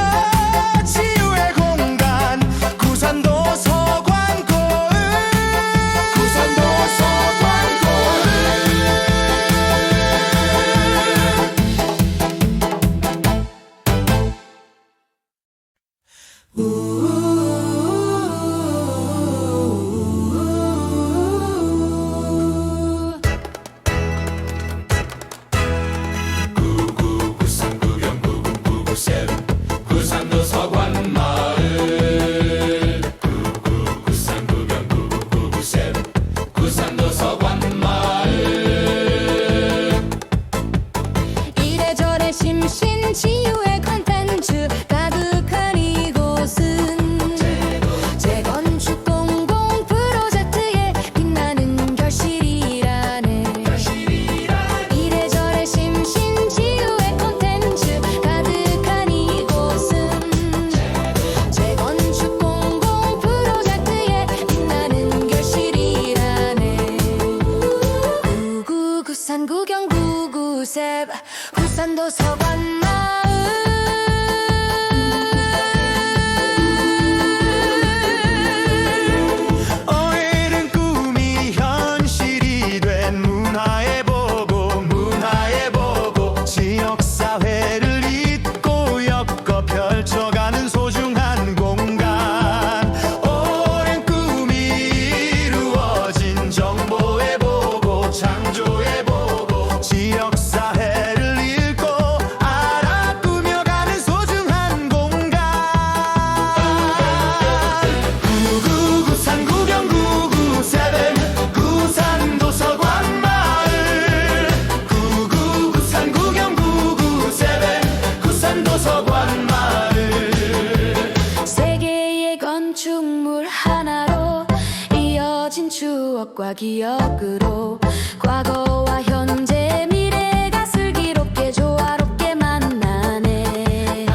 치유의 공간 구산도 서관고을 구산도 서관고을 구구구산 구경 구구구구셉 구산도 서관 마을 구구구산 구경 구구구구셉 구산도 서관 마을 이래저래 심신 치유의 컨텐츠 가득한 이곳은 재건축 공공 프로젝트에 빛나는 결실이라네 이래저래 심신 치유의 컨텐츠 가득한 이곳은 재건축 공공 프로젝트에 빛나는 결실이라네 구구구산 구경 구구셉 구산도 서관 마을 어해는 꿈이 현실이 된 문화의 보고 지역사회를 잇고 엮어 펼쳐가는 소중한 공간 오랜 꿈이 이루어진 정보의 보고 창조의 보고 지역사회를 읽고 알아 꾸며가는 소중한 공간 구구구산 구경 구구세븐 구산도 서관 마을 구구구산 구경 구구세븐 구산도 서관 마을 세계의 건축물 하나로 이어진 추억과 기억으로 과거와 현재 미래가 슬기롭게 조화롭게 만나네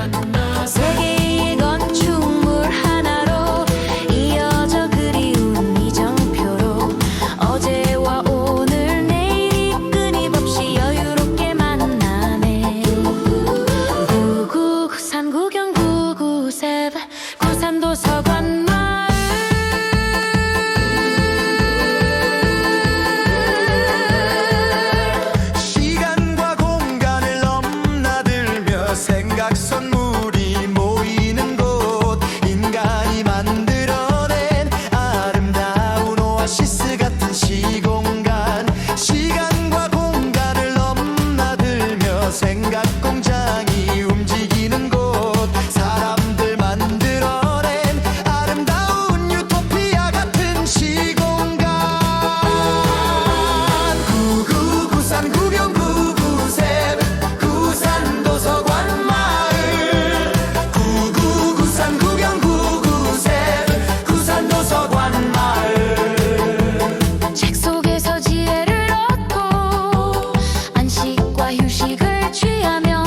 세계의 건축물 하나로 이어져 그리운 이정표로 어제와 오늘 내일이 끊임없이 여유롭게 만나네 구구구산 구경 구구셉 구산도 서관 마을 시간과 공간을 넘나들며 생각 선물이 모이는 곳 인간이 만들어낸 아름다운 오아시스 같은 시공간 시간과 공간을 넘나들며 생각 공장이 움직이는 곳 사람들 만들어낸 아름다운 유토피아 같은 시공간 구구구산 구경 구구셉 구산도 서관 마을 구구구산 구경 구구셉 구산도 서관 마을 책 속에서 지혜를 얻고 안식과 휴식을 취하며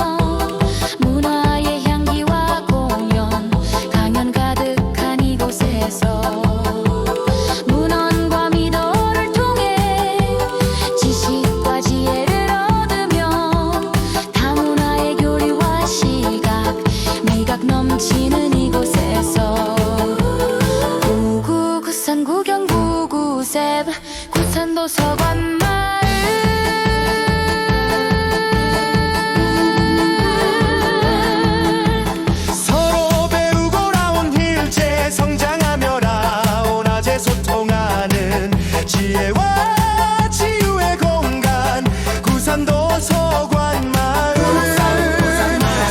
문화의 향기와 공연 강연 가득한 이곳에서 문헌과 미도를 통해 지식과 지혜를 얻으며 다문화의 교류와 시각 미각 넘치는 이곳에서 구구구산 구경 구구셉 구산도 서관 마을 서로 배우고 나온 일제 성장하며 나오나제 소통하는 지혜와 치유의 공간 구산도 서관 마을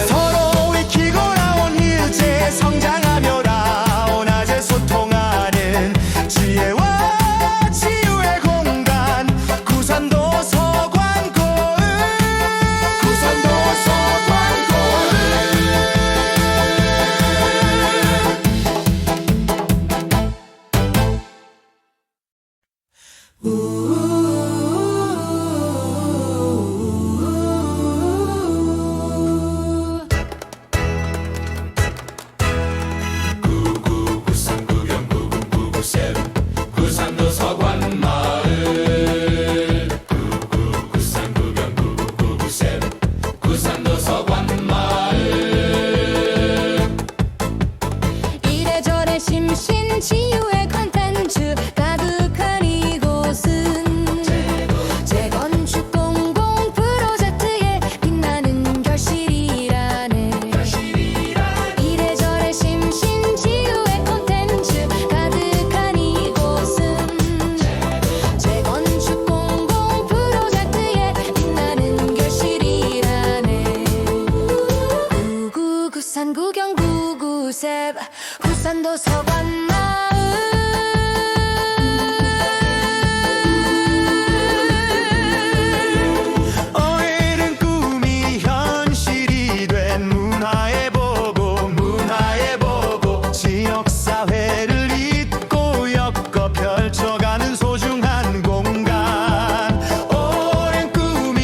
서로 익히고 나온 일제 성장하며 나오나제 소통하는 지혜와 치유의 공간 구산도 서관고을 구산도 서관 마을 어른은 꿈이 현실이 된 문화의 보고 지역사회를 잇고 엮어 펼쳐가는 소중한 공간 오랜 꿈이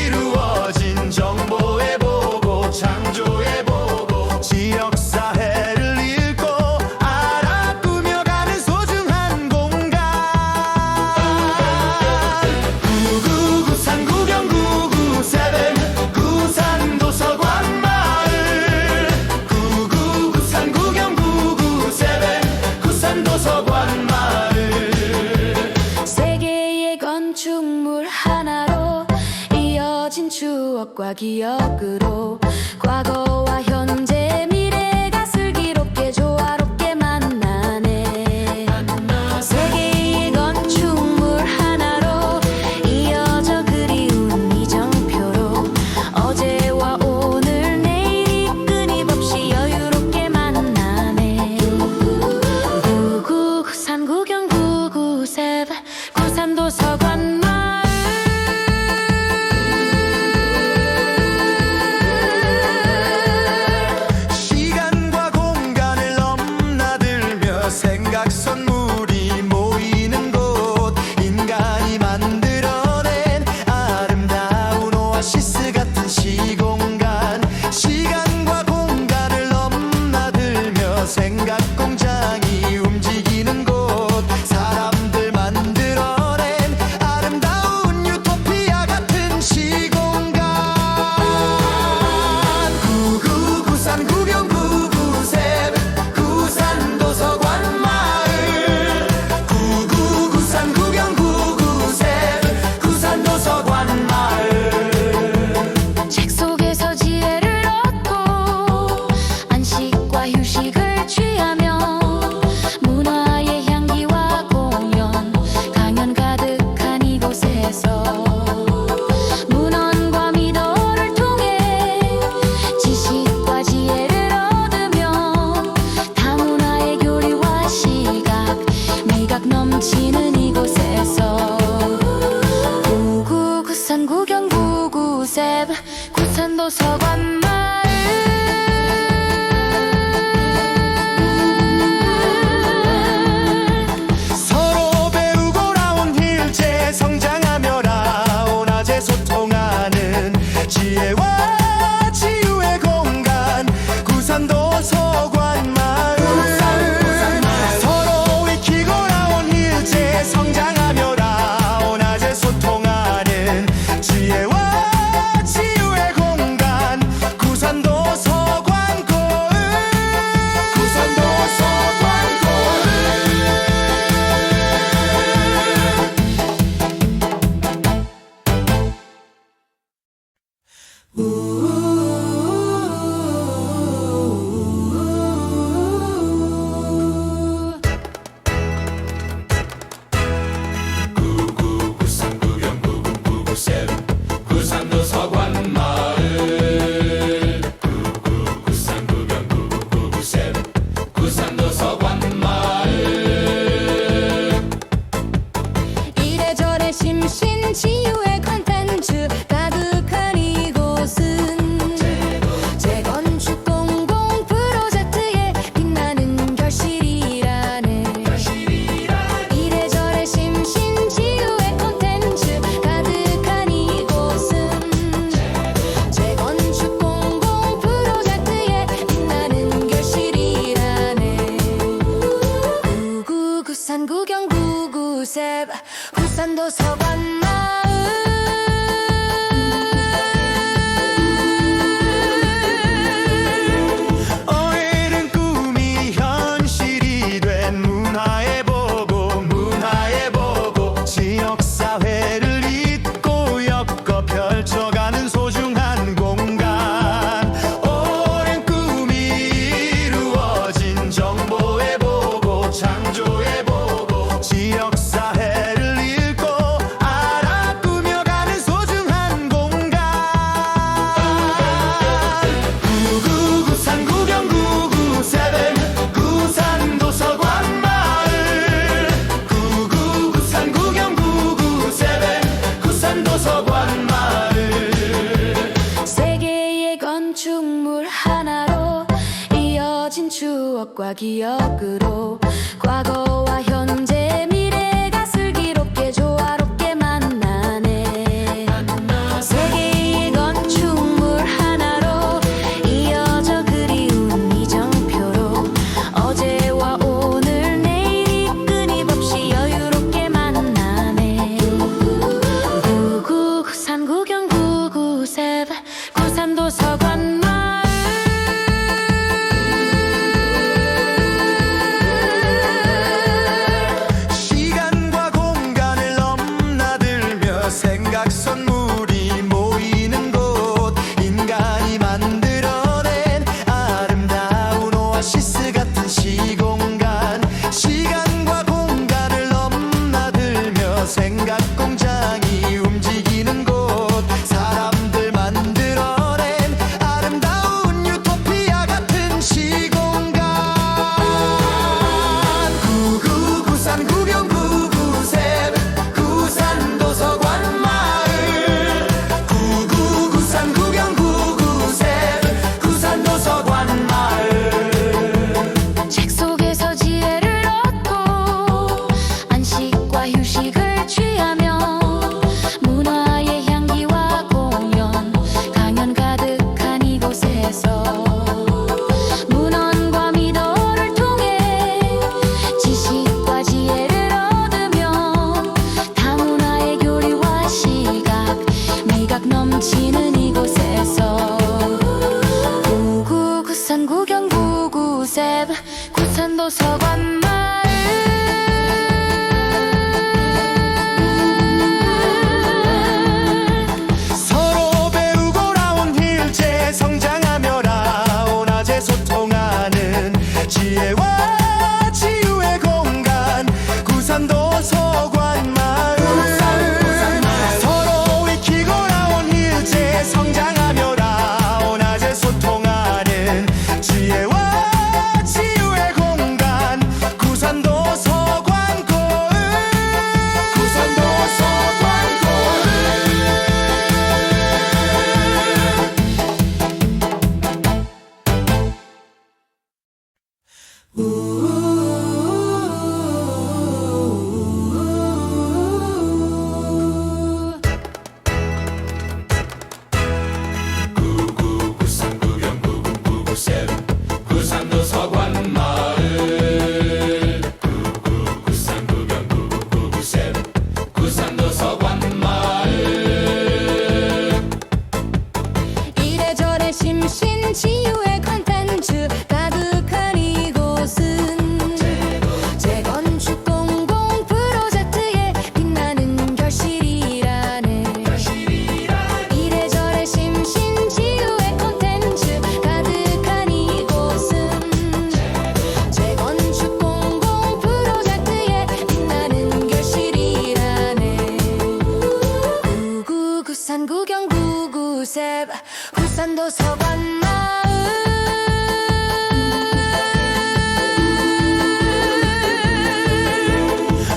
이루어진 정보의 보고 창조의 보고 지역사회를 읽고 알아 꾸며가는 소중한 공간 구구구산 구경구구세븐 구산 도서관 마을 구구구산 구경구구세븐 구산 도서관 마을 세계의 건축물 하나로 이어진 추억과 기억으로 과거와 현재 미래가 슬기롭게 조화롭게 만나네 세계의 건축물 하나로 이어져 그리운 이정표로 어제와 오늘 내일이 끊임없이 여유롭게 만나네 구구구산 구경 구구셉 구산도 서관 마을 시간과 공간을 넘나들며 생각 선물이 모이는 곳 인간이 만들어낸 아름다운 오아시스 같은 시공간 시간과 공간을 넘나들며 생각 공장이 움직이는 곳 사람들 만들어낸 아름다운 유토피아 같은 시공간 구구구산 구경 구구셉 구산 도서관 마을 구구구산 구경 구구셉 구산 도서관 마을 책 속에서 지혜를 얻고 안식과 휴식을 취하며 문화의 향기와 공연 강연 가득한 이곳에서 문헌과 미도를 통해 지식과 지혜를 얻으며 다문화의 교류와 시각 미각 넘치는 이곳에서 구구구산 구경 구구셉 구산도 서관 마을 서로 배우고 나온 일제 성장하며 라온아제 소통하는 지혜와 치유의 공간 구산도 서관 마을 서로 익히고 나온 일제 성장하며 라온아제 소통하는 지혜와 치유의 공간 구산도 서관 고을 구산도 서관 고을 구구구산 구경 구구구구셉 구산도 서관 마을 구구구산 구경 구구구구셉 구산도 서관 마을 이래저래 심신 치유의 컨텐츠 가득한 이곳은 재건축 공공 프로젝트의 빛나는 결실이라네 이래저래 심신 치유의 컨텐츠 가득한 이곳은 재건축 공공 프로젝트의 빛나는 결실이라네 구구구산 구경 구구셉 구산도 서관 마을 어른은 꿈이 현실이 된 문화의 보고 지역사회를 잇고 엮어 펼쳐가는 소중한 공간 오랜 꿈이 이루어진 정보의 보고 창조의 보고 지역사회를 읽고 추억과 기억으로 과거와 현재 미래가 슬기롭게 조화롭게 만나네. 세계의 건축물 하나로 이어져 그리운 이정표로 어제와 오늘 내일이 끊임없이 여유롭게 만나네. 구산 구경 구구셉 구산도 서관 시간과 공간을 넘나들며 생각 선물이 모이는 곳 인간이 만들어낸 아름다운 오아시스 같은 시공간 시간과 공간을 넘나들며 생각 공장이 움직이는 곳 사람들 만들어낸 아름다운 유토피아 같은 시공간 구구구산 구경 구구셉 구산 도서관 마을 구구구산 구경 구구셉 구산 도서관 마을 책 속에서 지혜를 얻고 안식과 휴식을 취하며 문화의 향기와 공연 강연 가득한 이곳에서 문헌과 미도를 통해 지식과 지혜를 얻으며 다문화의 교류와 시각 미각 넘치는 이곳에서 구구구산 구경 구구셉 구산도 서관 마을 서로 배우고 나온 일제 성장하며 라온아제 소통하는 지혜와 치유의 공간 구산도 서관 마을 서로 익히고 나온 일제 성장하며 라온아제 소통하는 지혜와 치유의 공간 구산도 서관 고을 구산도 서관 고을 구구구산 구경 구구구구셉 구산도 서관 마을 구구구산 구경 구구구구셉 구산도 서관 마을 이래저래 심신치유의 컨텐츠 가득한 이곳은 재건축 공공 프로젝트의 빛나는 결실이라네. 이래저래 심신치유의 컨텐츠 가득한 이곳은 재건축 공공 프로젝트의 빛나는 결실이라네. 구구구산 구경 구구셉 구산도 서관 마을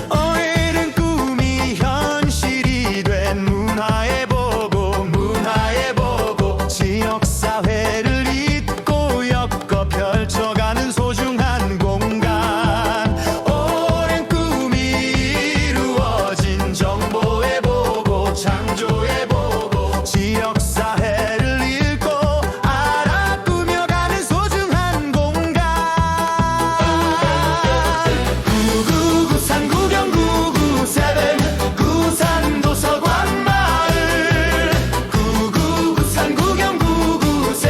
어른은 꿈이 현실이 된 문화의 보고 지역사회를 잇고 엮어 펼쳐가는 소중한 공간 오랜 꿈이 이루어진 정보의 보고 창조의 보고 지역사회를 읽고 알아 꾸며가는 소중한 공간 구구구산 구경 구구셉 구산 도서관 마을 구구구산 구경 구구셉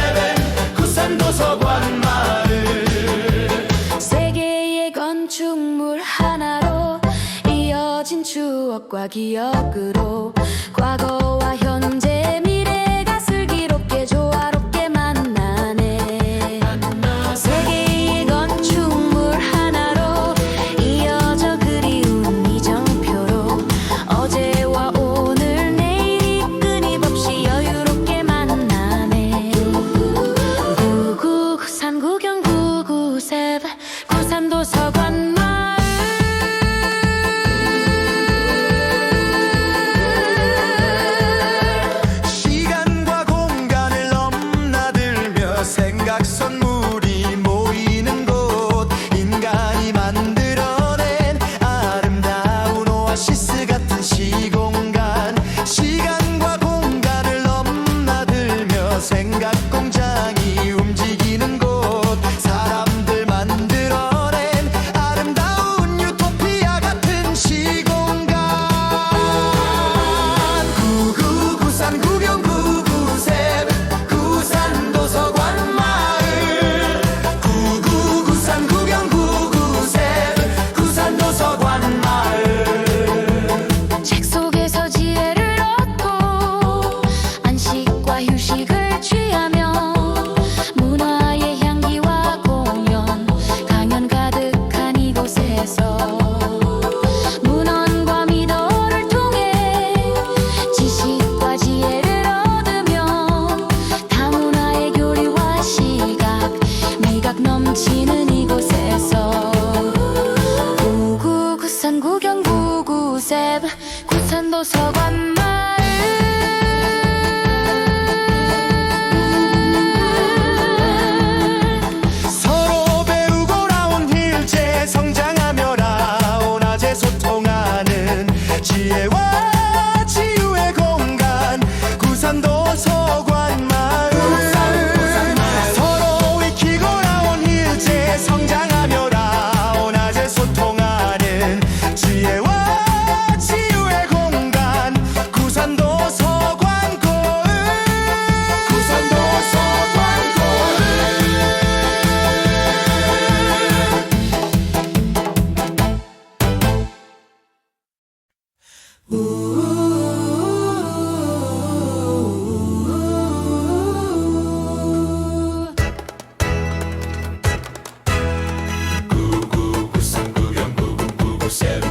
구산 도서관 마을 세계의 건축물 하나로 이어진 추억과 기억으로 과거와 현재 미래가 슬기롭게 조화롭게 만나네. 세계의 건축물 하나로 이어져 그리운 이정표로 어제와 오늘 내일이 끊임없이 여유롭게 만나네. 구구구산 구경 구구셉 구산도 서관 마을 생각 공장이 움직이는 곳 사람들 만들어낸 아름다운 유토피아 같은 시공간 구구구산 구경 구구셉 구산 도서관 마을 구구구산 구경 구구셉 구산 도서관 마을 책 속에서 지혜를 얻고 안식과 휴식을 취하며 문화의 향기와 공연 강연 가득한 이곳에서 문헌과 미더를 통해 지식과 지혜를 얻으며 다문화의 교류와 시각 미각 넘치는 이곳에서 구구구산 구경 구구셉 구산 도서관 마을 서로 배우고 나온 일제 성장하며 라온아제 소통하는 지혜와 치유의 공간 구산도서관 마을 서로 익히고 나온 일제 성장하며 라온아제 소통하는 지혜와 치유의 공간 구산도서관 고을 구산도서관 고을 구구구산 구경 구구구구셉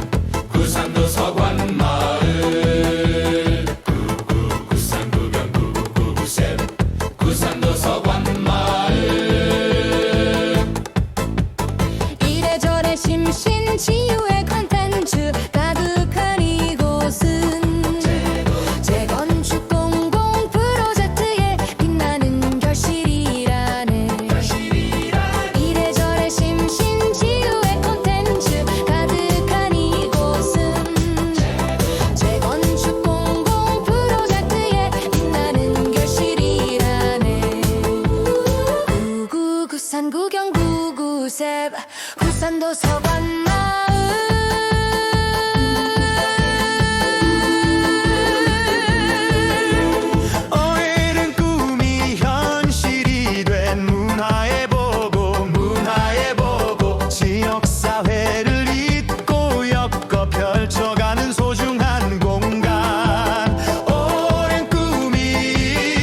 구산 도서관 마을 구구구산 구경 구구구구셉 구산 도서관 마을 이래저래 심신 치유의 컨텐츠 가득한 이곳은 재건축 공공 프로젝트의 빛나는 결실이라네 이래저래 심신 치유의 컨텐츠 가득한 이곳은 재건축 공공 프로젝트의 빛나는 결실이라네 구구구산 구경 구구셉 구산 도서관 마을 어른은 꿈이 현실이 된 문화의 보고 지역사회를 잇고 엮어 펼쳐가는 소중한 공간 오랜 꿈이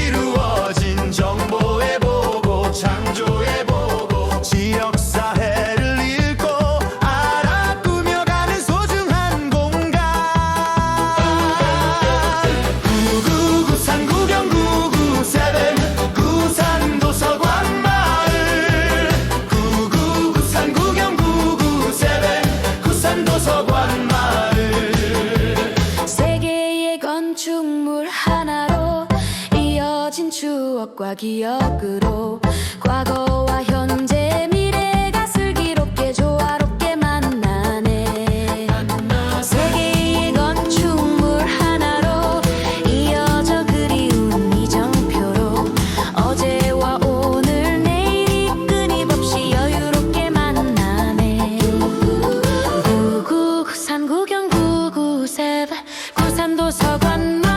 이루어진 정보의 보고 창조의 보고 지역사회를 읽고 알아 꾸며가는 소중한 공간 구구구산 구경 구구세븐 구산 도서관 마을 구구구산 구경 구구세븐 구산 도서관 마을 세계의 건축물 하나로 이어진 추억과 기억으로 과거와 현재 미래가 슬기롭게 조화롭게 만나네 세계의 건축물 하나로 이어져 그리운 이정표로 어제와 오늘 내일이 끊임없이 여유롭게 만나네 구구구산 구경 구구셉 구산 도서관 마을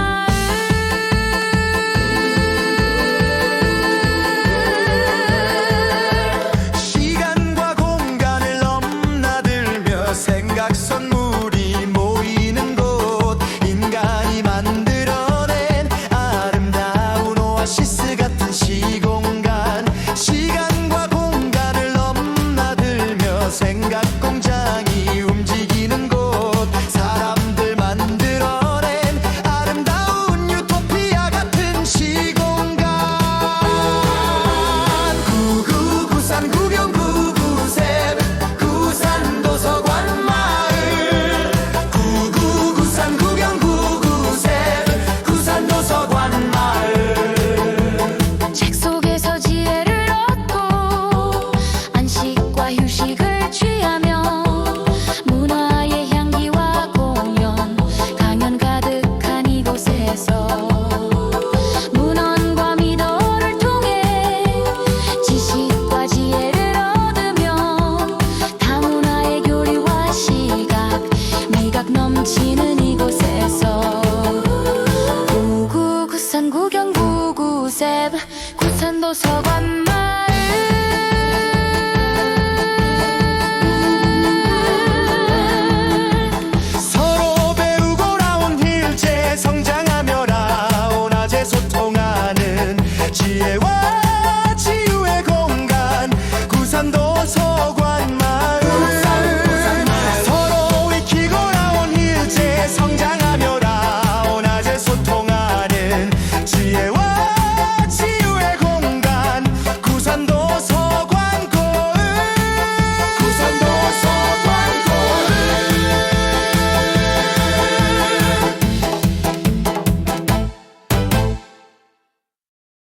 구경구구셉 구산도 서관마을 서로 배우고 나온 일제 성장하며 라온아재 소통하는 지혜와 치유의 공간 구산도 서관마을